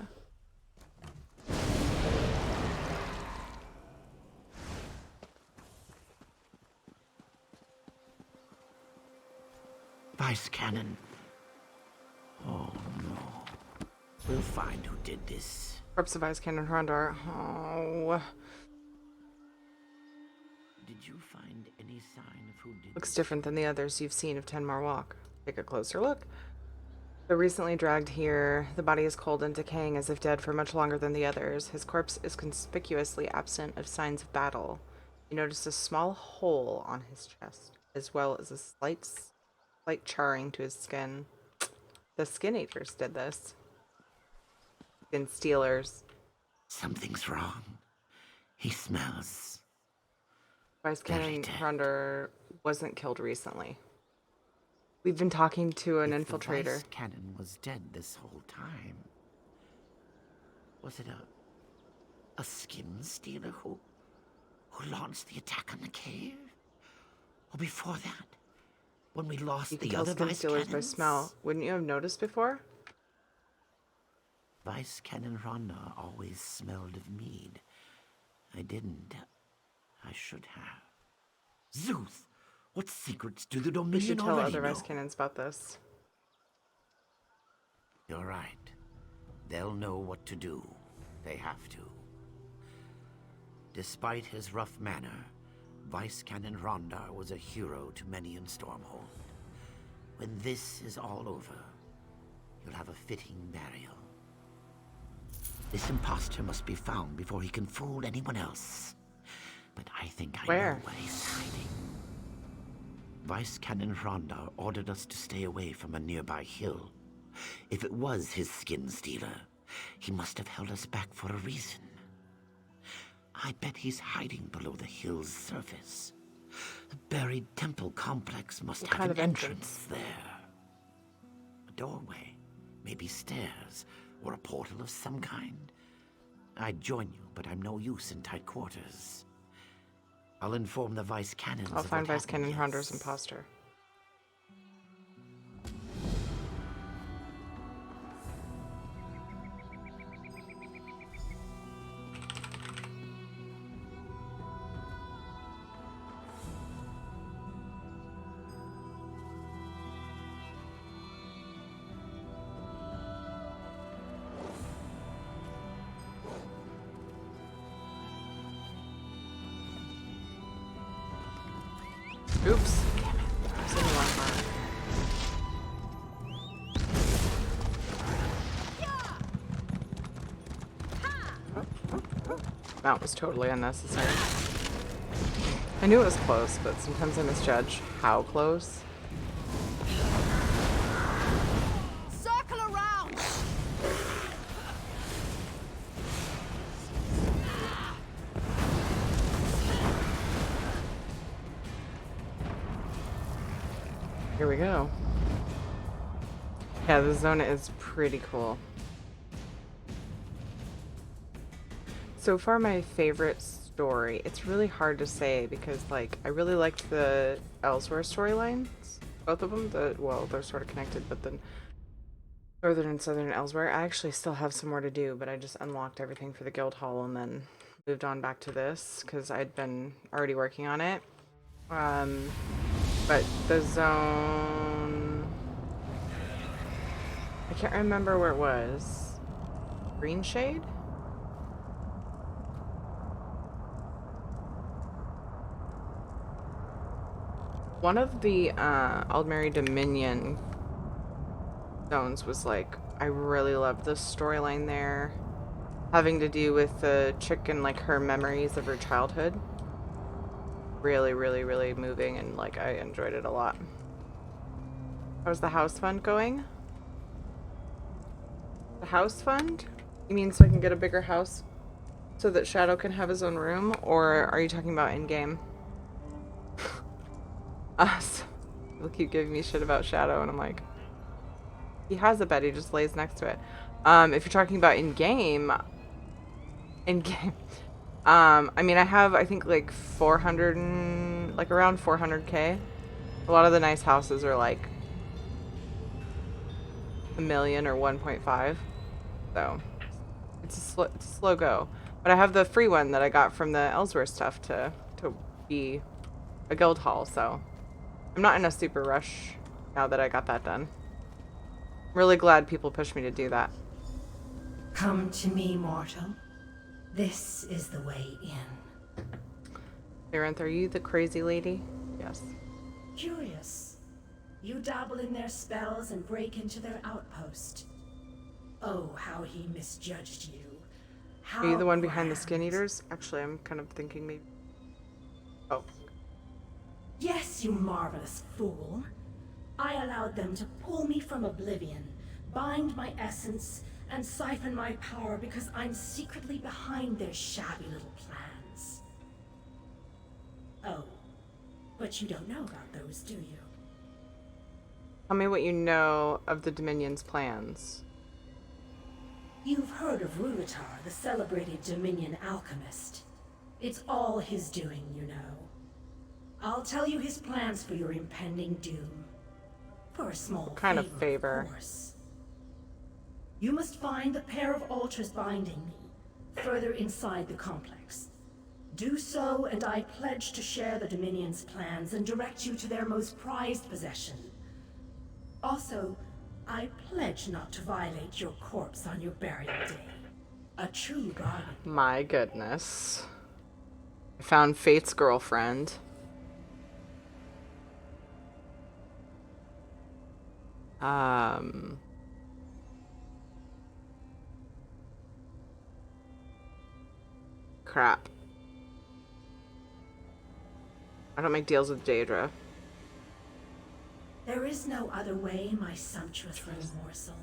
Vice Cannon. Oh no. We'll find who did this.
Corpse of Vice Cannon Rondar. Oh.
Did you find any sign of who did
Looks different than the others you've seen of Tenmar Walk. Take a closer look. Though recently dragged here, the body is cold and decaying as if dead for much longer than the others. His corpse is conspicuously absent of signs of battle. You notice a small hole on his chest, as well as a slight charring to his skin. the Skin Eaters did this. Skin Stealers.
Something's wrong. He smells.
Vice Cannon Ronder wasn't killed recently. We've been talking to an infiltrator.
The Vice Cannon was dead this whole time. Was it a skin stealer who launched the attack on the cave? Or before that, when we lost
You can
the
tell
other
skin
Vice
stealers
Cannons?
by smell. Wouldn't you have noticed before?
Vice Cannon Rhonda always smelled of mead. I didn't. I should have. Zeus! What secrets do the
We
Dominion
should tell
already
other
know?
Vice Cannons about this.
You're right. They'll know what to do. They have to. Despite his rough manner, Vice Cannon Rondar was a hero to many in Stormhold. When this is all over, you'll have a fitting burial. This imposter must be found before he can fool anyone else. But I think I know where he's hiding. Vice Cannon Rondar ordered us to stay away from a nearby hill. If it was his skin stealer, he must have held us back for a reason. I bet he's hiding below the hill's surface. The buried temple complex must have an entrance there. A doorway, maybe stairs, or a portal of some kind. I'd join you, but I'm no use in tight quarters. I'll inform the Vice Cannons.
I'll find Vice Cannon Rondar's imposter. Oops. I was in the wrong part. That was totally unnecessary. I knew it was close, but sometimes I misjudge how close.
Circle around!
Here we go. Yeah, the zone is pretty cool. So far, my favorite story. It's really hard to say because, like, I really liked the Elsewhere storylines. Both of them. Well, they're sort of connected, but then Northern and Southern Elsewhere. I actually still have some more to do, but I just unlocked everything for the Guild Hall and then moved on back to this because I'd been already working on it. But the zone... I can't remember where it was. Green Shade? One of the Aldmeri Dominion zones was like, I really loved the storyline there. Having to do with the chick and like her memories of her childhood. Really, really, really moving, and like I enjoyed it a lot. How's the house fund going? The house fund? You mean so I can get a bigger house so that Shadow can have his own room? Or are you talking about in-game? Us. They'll keep giving me shit about Shadow, and I'm like, he has a bed, he just lays next to it. If you're talking about in-game, I mean, I have, I think, like 400 and, like around 400k. A lot of the nice houses are like $1 million or 1.5. So it's a slow go. But I have the free one that I got from the Elsewhere stuff to be a guild hall, so I'm not in a super rush now that I got that done. I'm really glad people pushed me to do that.
Come to me, mortal. This is the way in.
Aranth, are you the crazy lady? Yes.
Curious. You dabble in their spells and break into their outpost. Oh, how he misjudged you. How
Are you the one behind the Skin Eaters? Actually, I'm kind of thinking maybe... Oh.
Yes, you marvelous fool. I allowed them to pull me from oblivion bind my essence, and siphon my power because I'm secretly behind their shabby little plans. Oh, but you don't know about those, do you?
Tell me what you know of the Dominion's plans.
You've heard of Ruvatar, the celebrated Dominion alchemist. It's all his doing, you know. I'll tell you his plans for your impending doom. For a small
Kind of favor.
of course. You must find the pair of altars binding me, further inside the complex. Do so, and I pledge to share the Dominion's plans and direct you to their most prized possession. Also, I pledge not to violate your corpse on your burial day. A true bargain.
My goodness. I found Fate's girlfriend. Crap. I don't make deals with Daedra.
There is no other way, my sumptuous little morsel.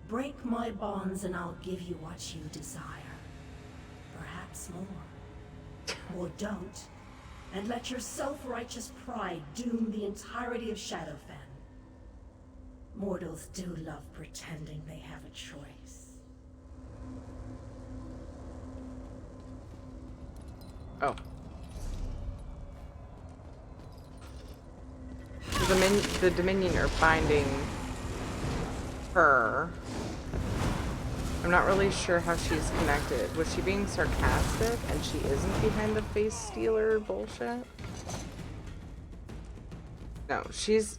Break my bonds and I'll give you what you desire. Perhaps more. Or don't, and let your self-righteous pride doom the entirety of Shadowfen. Mortals do love pretending they have a choice.
Oh. The Dominion are binding her. I'm not really sure how she's connected. Was she being sarcastic and she isn't behind the face stealer bullshit? No, she's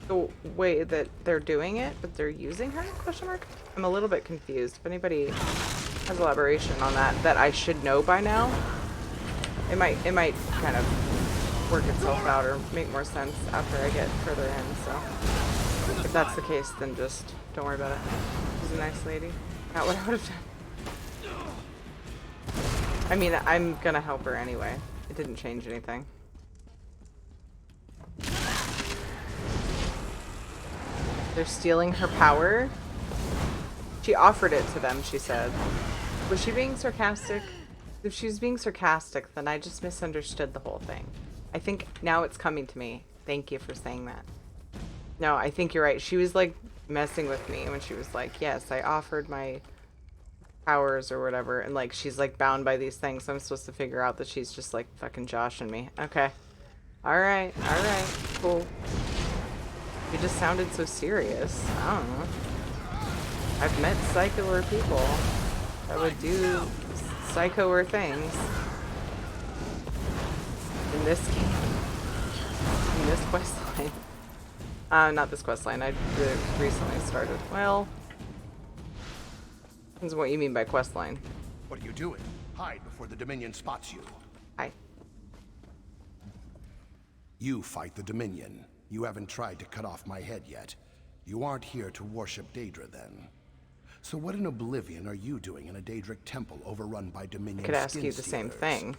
the way that they're doing it, but they're using her? Question mark? I'm a little bit confused. If anybody has elaboration on that I should know by now, it might kind of work itself out or make more sense after I get further in. So if that's the case, then just don't worry about it. She's a nice lady. Not what I would have done. I mean, I'm gonna help her anyway. It didn't change anything. They're stealing her power? She offered it to them, she said. Was she being sarcastic? If she was being sarcastic, then I just misunderstood the whole thing. I think now it's coming to me. Thank you for saying that. No, I think you're right. She was like messing with me when she was like, yes, I offered my powers or whatever. And like, she's like bound by these things. So I'm supposed to figure out that she's just like fucking joshing me. Okay. All right. Cool. You just sounded so serious. I don't know. I've met psycho-er people that would do psycho-er things. In this game. In this questline. Not this questline. I recently started. Well, depends on what you mean by questline.
What are you doing? Hide before the Dominion spots you.
Hi.
You fight the Dominion. You haven't tried to cut off my head yet. You aren't here to worship Daedra, then. So what in Oblivion are you doing in a Daedric temple overrun by Dominion
I could ask
skin
you the same
stealers?
thing.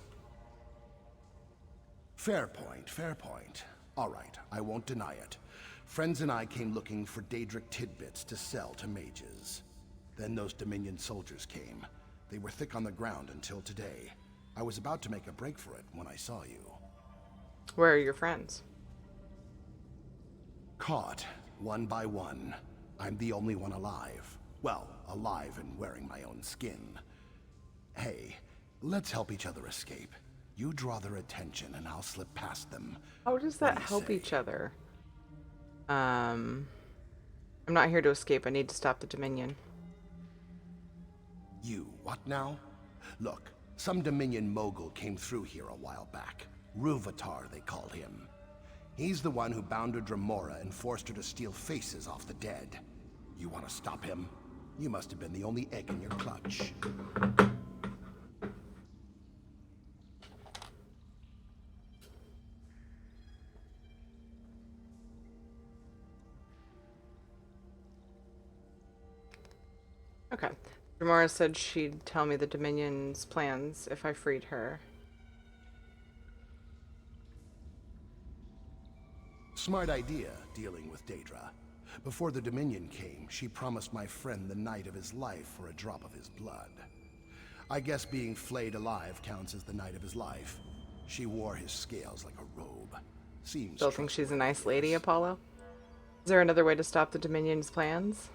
Fair point, fair point. All right, I won't deny it. Friends and I came looking for Daedric tidbits to sell to mages. Then those Dominion soldiers came. They were thick on the ground until today. I was about to make a break for it when I saw you.
Where are your friends?
Caught, one by one. I'm the only one alive. Well, alive and wearing my own skin. Hey, let's help each other escape. You draw their attention and I'll slip past them.
How does that help each other? I'm not here to escape. I need to stop the Dominion.
You, what now? Look, some Dominion mogul came through here a while back. Ruvatar, they called him. He's the one who bound Dramora and forced her to steal faces off the dead. You want to stop him? You must have been the only egg in your clutch.
Okay. Dramora said she'd tell me the Dominion's plans if I freed her.
Smart idea, dealing with Daedra.
Before the Dominion came, she promised my friend the night of his life for a drop of his blood. I guess being flayed alive counts as the night of his life. She wore his scales like a robe. Seems
Still think she's a nice lady, Apollo? Is there another way to stop the Dominion's plans?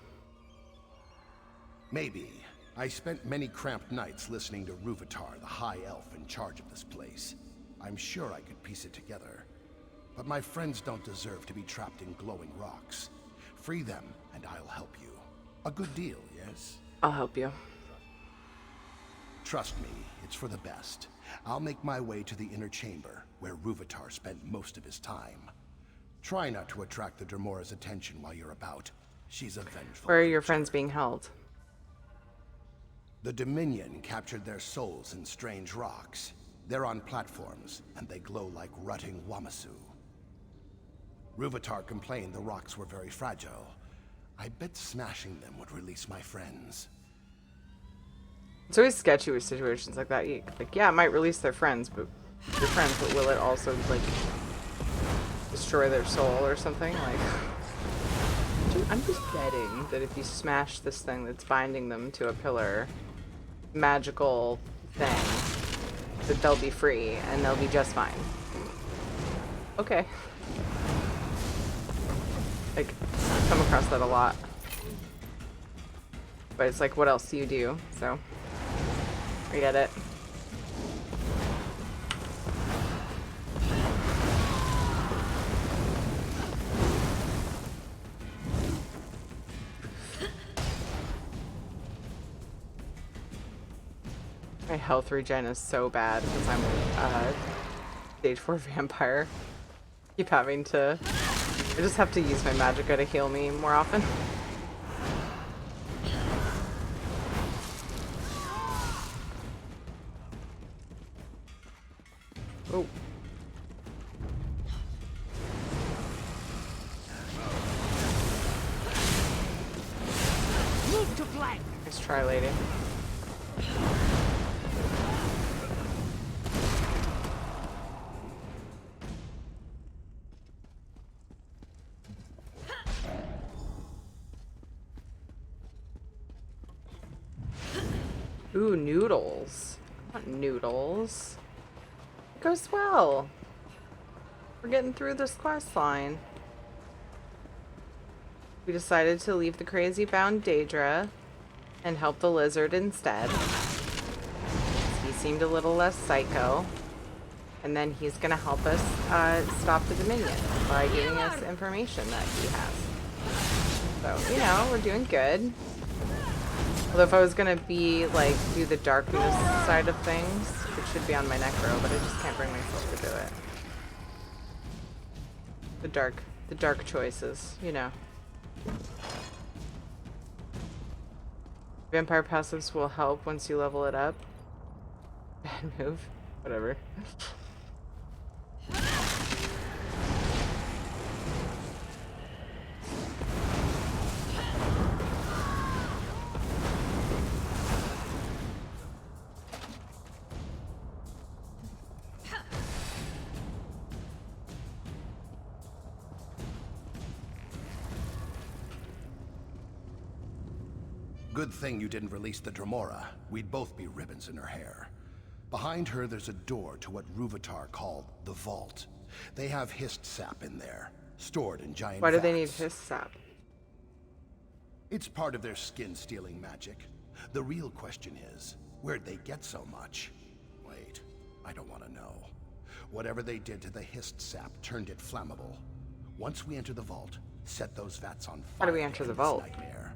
Maybe. I spent many cramped nights listening to Ruvatar, the High Elf in charge of this place. I'm sure I could piece it together. But my friends don't deserve to be trapped in glowing rocks. Free them, and I'll help you. A good deal, yes?
I'll help you.
Trust me, it's for the best. I'll make my way to the inner chamber, where Ruvatar spent most of his time. Try not to attract the Dremorah's attention while you're about. She's a vengeful
Where are your friends being held?
The Dominion captured their souls in strange rocks. They're on platforms, and they glow like rutting Wamasu. Ruvatar complained the rocks were very fragile. I bet smashing them would release my friends.
It's always sketchy with situations like that. Like, yeah, it might release their friends, but will it also, like, destroy their soul or something? Like, dude, I'm just betting that if you smash this thing that's binding them to a pillar, magical thing, that they'll be free and they'll be just fine. Okay. Like, I come across that a lot. But it's like, what else do you do? So, I get it. My health regen is so bad because I'm a stage 4 vampire. Keep having to... I just have to use my magicka to heal me more often. Oh.
Move to flank.
Nice try, lady. Ooh, noodles. I want noodles. It goes well. We're getting through this quest line. We decided to leave the crazy bound Daedra and help the lizard instead. He seemed a little less psycho. And then he's gonna help us stop the Dominion by giving us information that he has. So, you know, we're doing good. Although if I was gonna be, like, do the darkness side of things, it should be on my necro, but I just can't bring myself to do it. The dark choices, you know. Vampire passives will help once you level it up. Bad move. Whatever.
Good thing you didn't release the Dremora. We'd both be ribbons in her hair. Behind her, there's a door to what Ruvatar called the Vault. They have hist sap in there, stored in giant
Why do
vats.
they need hist sap?
It's part of their skin-stealing magic. The real question is, where'd they get so much? Wait, I don't want to know. Whatever they did to the hist sap turned it flammable. Once we enter the vault, set those vats on fire.
How do we enter the vault?
Nightmare.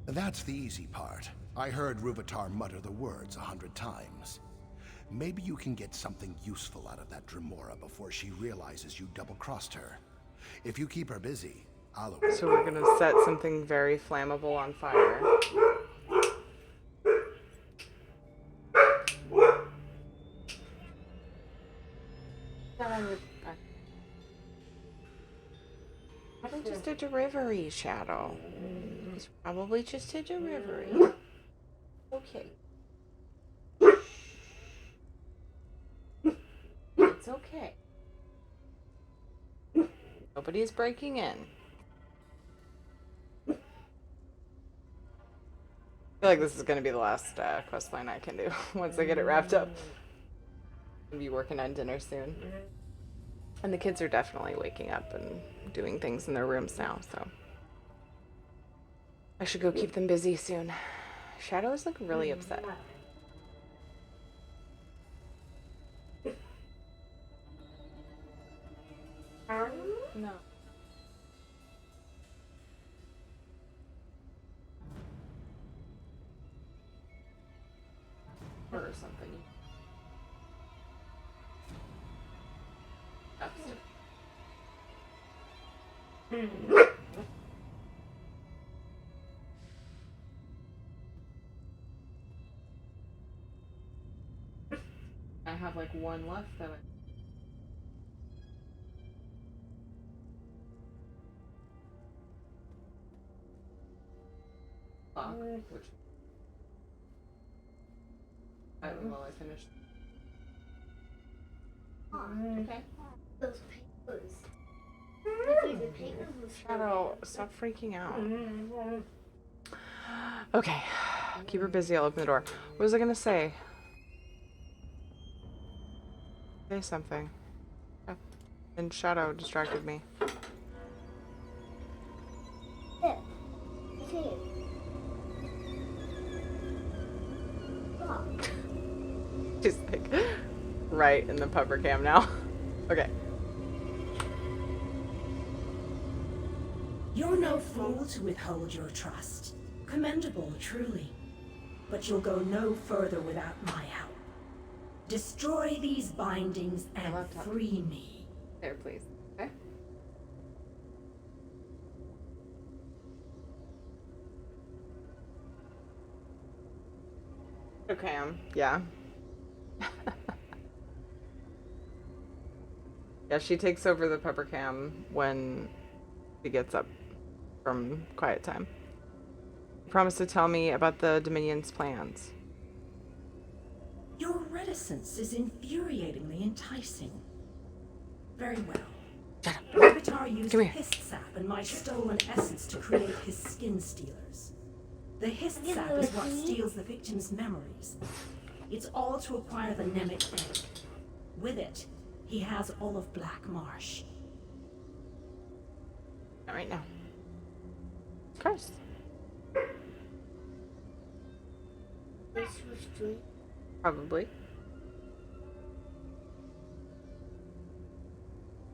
That's the easy part. I heard Ruvatar mutter the words 100 times. Maybe you can get something useful out of that Dremora before she realizes you double-crossed her. If you keep her busy, I'll...
So we're gonna set something very flammable on fire. Probably just a delivery, Shadow. It's probably just a delivery. Okay. It's okay. Nobody's breaking in. feel like this is going to be the last quest line I can do once I get it wrapped up. I'll be working on dinner soon. And the kids are definitely waking up and doing things in their rooms now, so I should go keep them busy soon. Shadow is like really upset. No. Or something. I have like one left that I... which while I finish. Okay.
Those papers.
Shadow, stop freaking out. Okay, keep her busy. I'll open the door. What was I gonna say? Say something. And Shadow distracted me. She's like right in the pupper cam now. Okay.
You're no fool to withhold your trust. Commendable, truly. But you'll go no further without my help. Destroy these bindings and free me.
There, please. Okay. Okay, yeah. Yeah, she takes over the pupper cam when she gets up from quiet time. Promise to tell me about the Dominion's plans.
Your reticence is infuriatingly enticing. Very well. Ravitar used hist sap and my stolen essence to create his skin stealers. The hist sap is what steals the victim's memories. It's all to acquire the Nemec egg. With it, he has all of Black Marsh.
Not right now. Of course. Probably.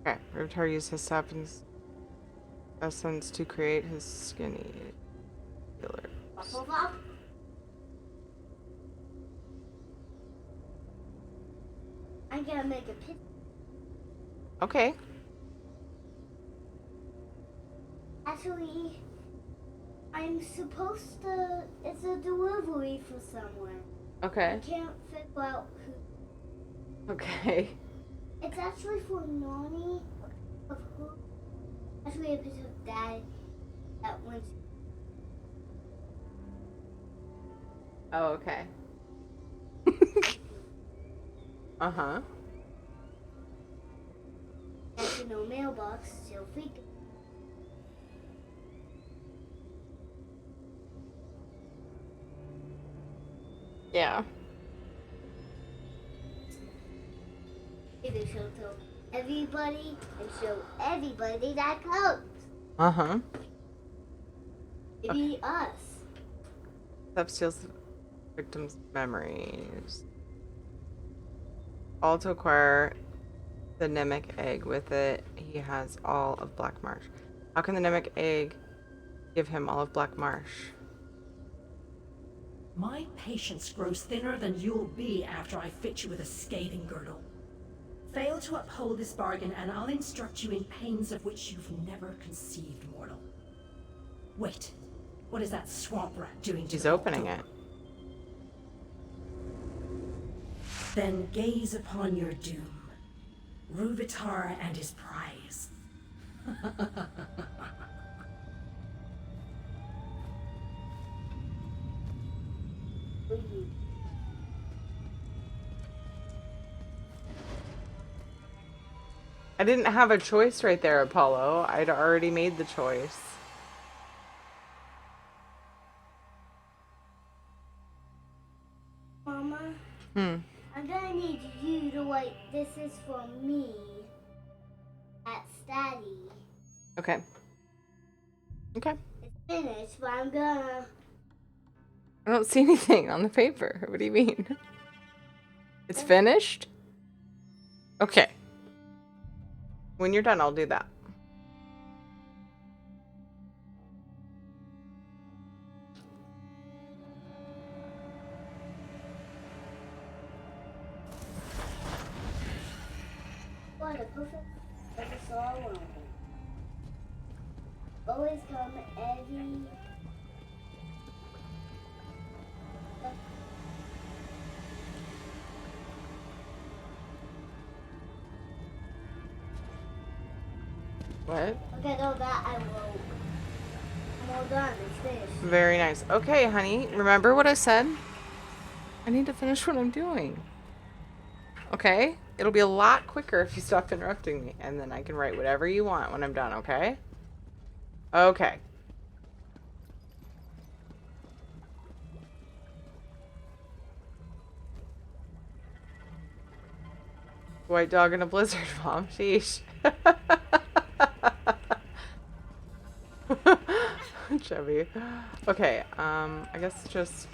Okay, Ravitar used his sap's essence to create his skinny killers.
I'm gonna make a picture.
Okay.
Actually, I'm supposed to. It's a delivery for someone.
Okay.
I can't figure out who.
Okay.
It's actually for Nani. Of who? Actually, a picture of Dad that went.
Oh, okay. Uh-huh.
That's no mailbox, so freak.
Yeah.
Either show to everybody and show everybody that counts.
Uh-huh.
Maybe us.
Sap steals the victim's memories. All to acquire the Nemec egg. With it, he has all of Black Marsh. How can the Nemec egg give him all of Black Marsh?
My patience grows thinner than you'll be after I fit you with a scathing girdle. Fail to uphold this bargain and I'll instruct you in pains of which you've never conceived, mortal. Wait, what is that swamp rat doing to
He's
the
opening
door?
it.
Then gaze upon your doom. Ruvitar and his prize.
I didn't have a choice right there, Apollo. I'd already made the choice.
for me at Daddy.
Okay. Okay.
It's finished, but I'm gonna.
I don't see anything on the paper. What do you mean? It's finished? Okay. When you're done, I'll do that.
What a perfect episode. Always come every.
What?
Okay, no, that I will. I'm all done. It's finished.
Very nice. Okay, honey. Remember what I said? I need to finish what I'm doing. Okay? It'll be a lot quicker if you stop interrupting me. And then I can write whatever you want when I'm done, okay? Okay. White dog in a blizzard, Mom. Sheesh. Chevy. Okay, I guess just...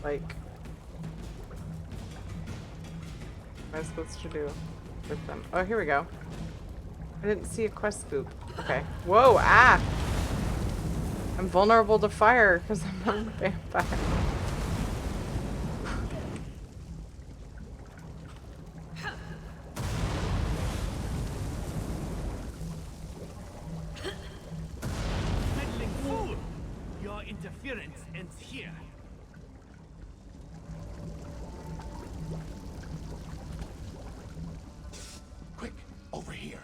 like... what am I supposed to do with them? Oh, here we go. I didn't see a quest spook. Okay. Whoa, ah! I'm vulnerable to fire because I'm a vampire.
Meddling fool! Your interference ends here.
Quick, over here.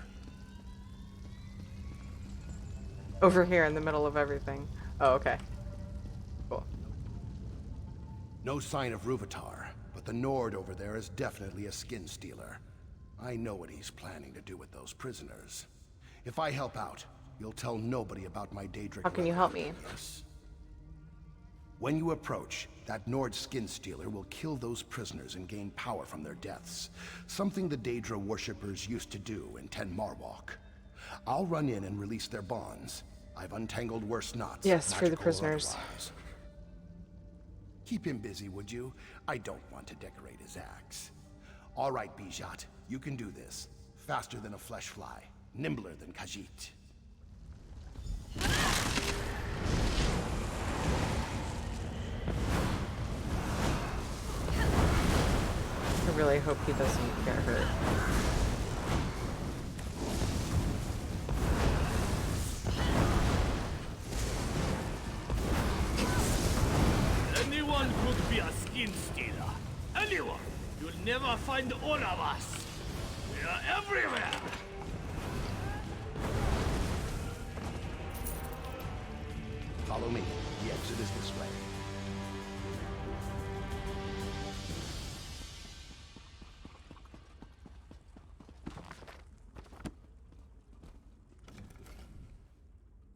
Over here in the middle of everything. Oh, okay. Cool.
No sign of Ruvatar, but the Nord over there is definitely a skin stealer. I know what he's planning to do with those prisoners. If I help out, you'll tell nobody about my Daedric.
How can you help me?
Yes. When you approach, that Nord skin stealer will kill those prisoners and gain power from their deaths. Something the Daedra worshippers used to do in Ten Marwalk. I'll run in and release their bonds. I've untangled worse knots.
Yes, for the
magical or
prisoners.
otherwise. Keep him busy, would you? I don't want to decorate his axe. All right, Bijat, you can do this. Faster than a flesh fly, nimbler than Khajiit.
I really hope he doesn't get hurt.
Anyone could be a skin stealer. Anyone! You'll never find all of us. We are everywhere!
Follow me. The exit is this way.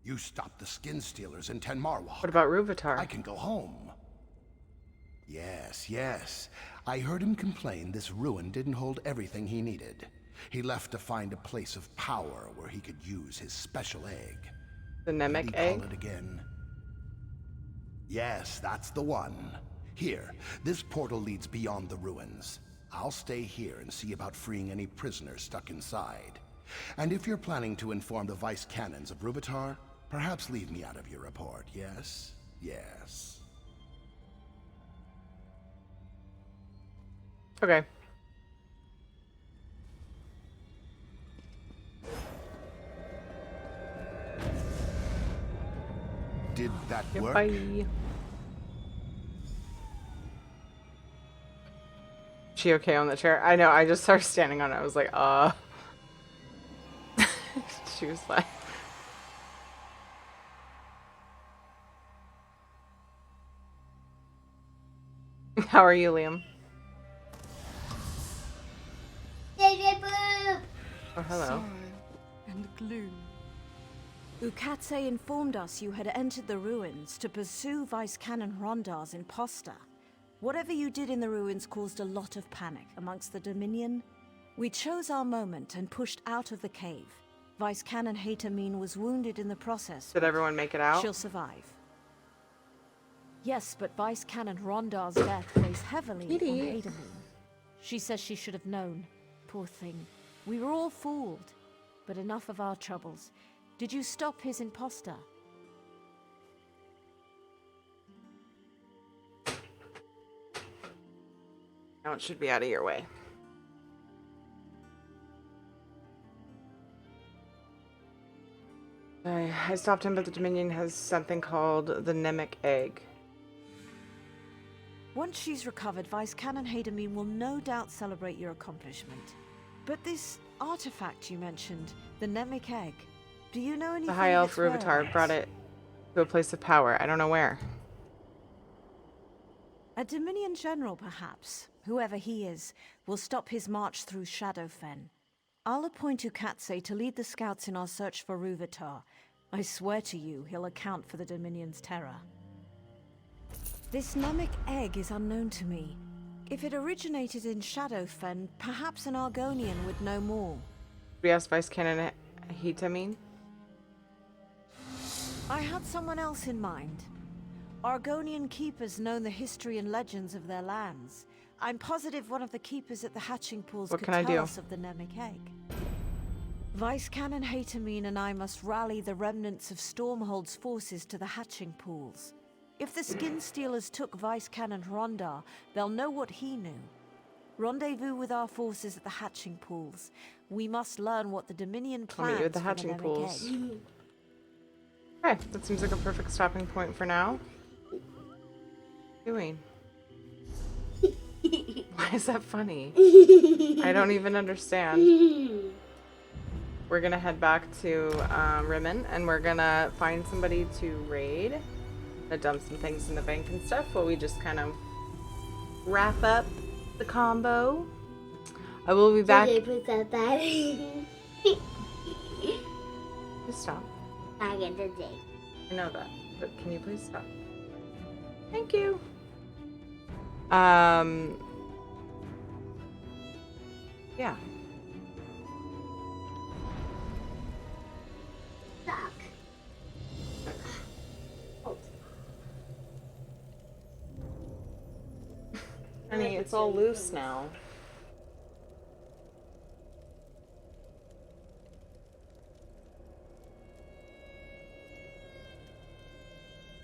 You stopped the skin stealers in Ten Marwalk.
What about Ruvatar?
I can go home. Yes, yes. I heard him complain this ruin didn't hold everything he needed. He left to find a place of power where he could use his special egg.
The Namek egg?
Call it again? Yes, that's the one. Here, this portal leads beyond the ruins. I'll stay here and see about freeing any prisoners stuck inside. And if you're planning to inform the Vice Cannons of Ruvatar, perhaps leave me out of your report, yes? Yes.
Okay.
Did that work?
Bye. She okay on the chair? I know, I just started standing on it. I was like, She was like... How are you, Liam?
JJ Boo!
Oh, hello.
Sorrow and gloom.
Ukatse informed us you had entered the ruins to pursue Vice Canon Rondar's imposter. Whatever you did in the ruins caused a lot of panic amongst the Dominion. We chose our moment and pushed out of the cave. Vice Canon Hatamine was wounded in the process.
Did everyone make it out?
She'll survive. Yes, but Vice Canon Rondar's death weighs heavily on Hatamine. She says she should have known. Poor thing. We were all fooled. But enough of our troubles. Did you stop his imposter?
Now it should be out of your way. I stopped him, but the Dominion has something called the Nemic Egg.
Once she's recovered, Vice Canon Hatamine will no doubt celebrate your accomplishment. But this artifact you mentioned, the Nemic Egg, do you know anything?
The High Elf
of its
Ruvatar
whereabouts?
brought it to a place of power. I don't know where.
A Dominion general, perhaps, whoever he is, will stop his march through Shadowfen. I'll appoint Ukatse to lead the scouts in our search for Ruvatar. I swear to you, he'll account for the Dominion's terror. This Nemic Egg is unknown to me. If it originated in Shadowfen, perhaps an Argonian would know more.
We asked Vice Canon Hatamine.
I had someone else in mind. Argonian keepers know the history and legends of their lands. I'm positive one of the keepers at the hatching pools
What
could
can I
tell
do?
us of the Nemic Egg. Vice Canon Hatamine and I must rally the remnants of Stormhold's forces to the hatching pools. If the Skin Stealers took Vice Canon Rondar, they'll know what he knew. Rendezvous with our forces at the hatching pools. We must learn what the Dominion
I'll
plans
meet you at the
for
hatching
Nemic
pools.
Egg.
Okay, that seems like a perfect stopping point for now. Doing. Why is that funny? I don't even understand. We're gonna head back to Rimmon, and we're gonna find somebody to raid. Gonna dump some things in the bank and stuff while we just kind of wrap up the combo. I will be back. Just stop.
Back in the day.
I know that, but can you please stop? Thank you. Yeah.
Stuck.
Honey, it's all loose now.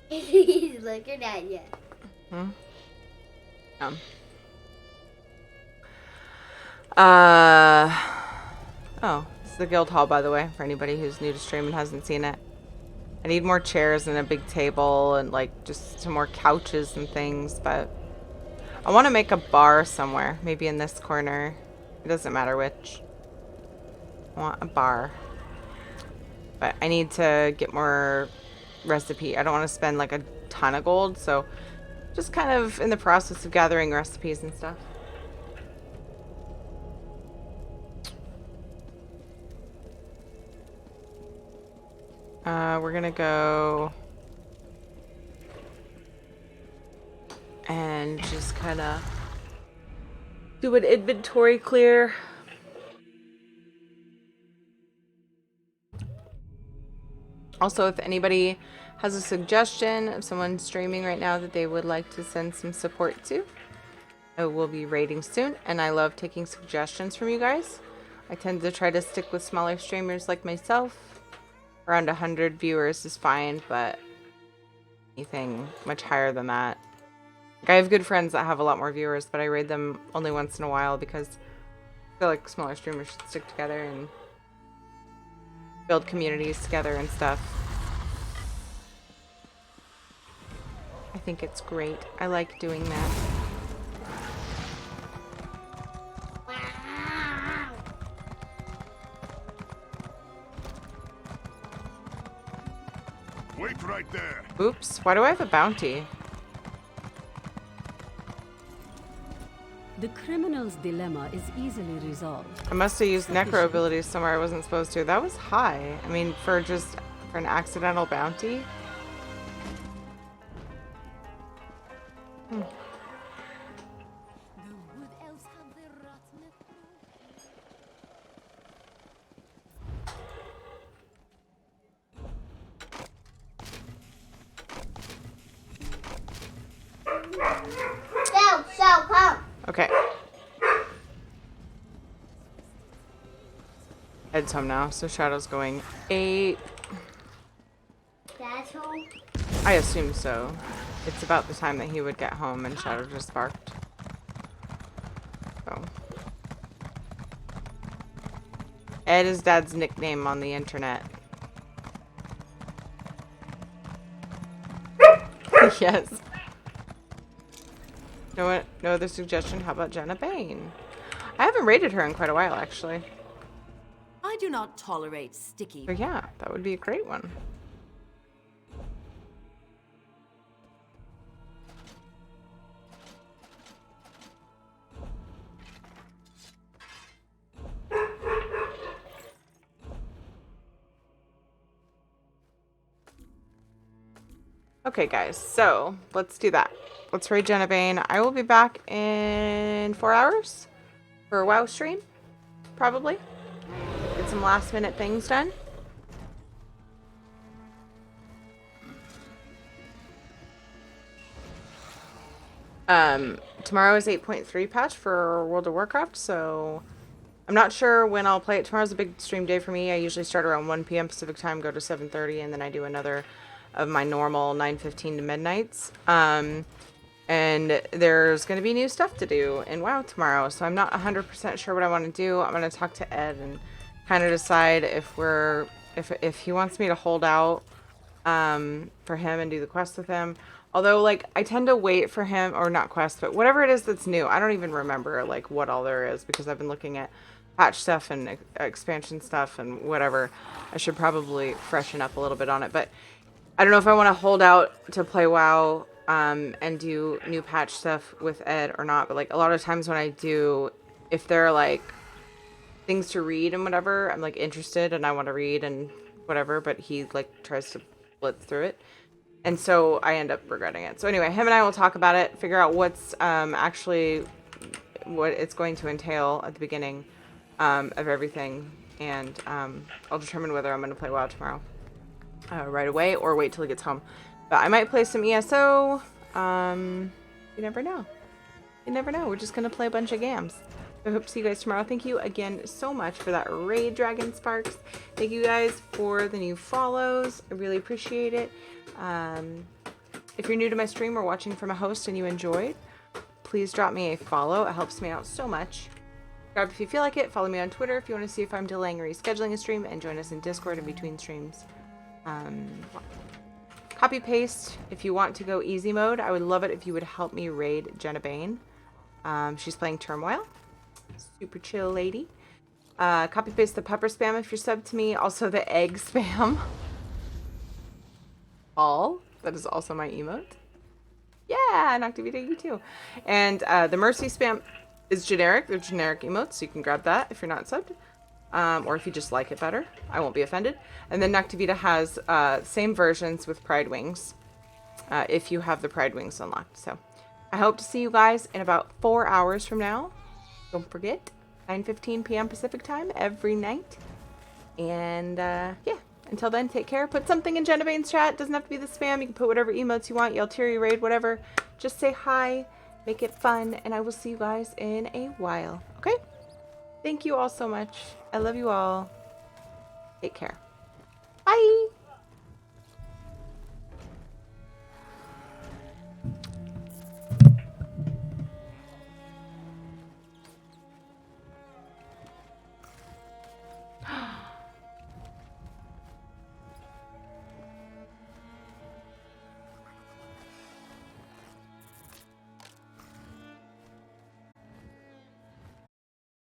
He's looking at you.
Hmm? Oh, it's the guild hall, by the way, for anybody who's new to stream and hasn't seen it. I need more chairs and a big table and like just some more couches and things, but I want to make a bar somewhere, maybe in this corner. It doesn't matter which. I want a bar. But I need to get more recipe. I don't want to spend like a ton of gold, so just kind of in the process of gathering recipes and stuff. We're gonna go and just kind of do an inventory clear. Also, if anybody has a suggestion of someone streaming right now that they would like to send some support to, I will be raiding soon, and I love taking suggestions from you guys. I tend to try to stick with smaller streamers like myself. Around 100 viewers is fine, but anything much higher than that. Like, I have good friends that have a lot more viewers, but I raid them only once in a while because I feel like smaller streamers should stick together and build communities together and stuff. I think it's great. I like doing that.
Wait right there.
Oops, why do I have a bounty?
The criminal's dilemma is easily resolved.
I must have used necro abilities somewhere I wasn't supposed to. That was high. I mean, for just For an accidental bounty? Hmm.
Come.
Okay. Ed's home now, so Shadow's going 8.
Dad's home.
I assume so. It's about the time that he would get home, and Shadow just barked. So. Ed is Dad's nickname on the internet. Yes. No other suggestion? How about Jenna Bane? I haven't rated her in quite a while, actually.
I do not tolerate sticky.
But yeah, that would be a great one. Okay, guys, so let's do that. Let's raid Jenna Bane. I will be back in 4 hours for a WoW stream, probably. Get some last minute things done. Tomorrow is 8.3 patch for World of Warcraft, so I'm not sure when I'll play it. Tomorrow's a big stream day for me. I usually start around 1 p.m. Pacific time, go to 7:30, and then I do another of my normal 9:15 to midnights. And there's going to be new stuff to do in WoW tomorrow, so I'm not 100% sure what I want to do. I'm going to talk to Ed and kind of decide if he wants me to hold out for him and do the quest with him. Although, like, I tend to wait for him, or not quest, but whatever it is that's new. I don't even remember, like, what all there is, because I've been looking at patch stuff and expansion stuff and whatever. I should probably freshen up a little bit on it, but I don't know if I want to hold out to play WoW and do new patch stuff with Ed or not. But, like, a lot of times when I do, if there are, like, things to read and whatever, I'm, like, interested and I want to read and whatever, but he, like, tries to blitz through it. And so I end up regretting it. So anyway, him and I will talk about it, figure out what's actually what it's going to entail at the beginning of everything. And I'll determine whether I'm going to play WoW tomorrow right away or wait till he gets home. But I might play some ESO. You never know. You never know. We're just going to play a bunch of games. I hope to see you guys tomorrow. Thank you again so much for that raid, Dragon Sparks. Thank you guys for the new follows. I really appreciate it. If you're new to my stream or watching from a host and you enjoyed, please drop me a follow. It helps me out so much. Grab if you feel like it. Follow me on Twitter if you want to see if I'm delaying or rescheduling a stream, and join us in Discord in between streams. Copy paste if you want to go easy mode. I would love it if you would help me raid Jenna Bane. She's playing Turmoil. Super chill lady. Copy paste the pepper spam if you're subbed to me. Also the egg spam. That is also my emote. Yeah, Noctivita, you too. And the mercy spam is generic. They're generic emotes, so you can grab that if you're not subbed. Or if you just like it better. I won't be offended. And then Noctivita has same versions with Pride Wings. If you have the Pride Wings unlocked. So I hope to see you guys in about 4 hours from now. Don't forget, 9:15 p.m. Pacific time every night. And yeah. Until then, take care. Put something in Jenna Bane's chat. Doesn't have to be the spam. You can put whatever emotes you want. Yeltiri raid, whatever. Just say hi. Make it fun. And I will see you guys in a while. Okay? Thank you all so much. I love you all. Take care. Bye.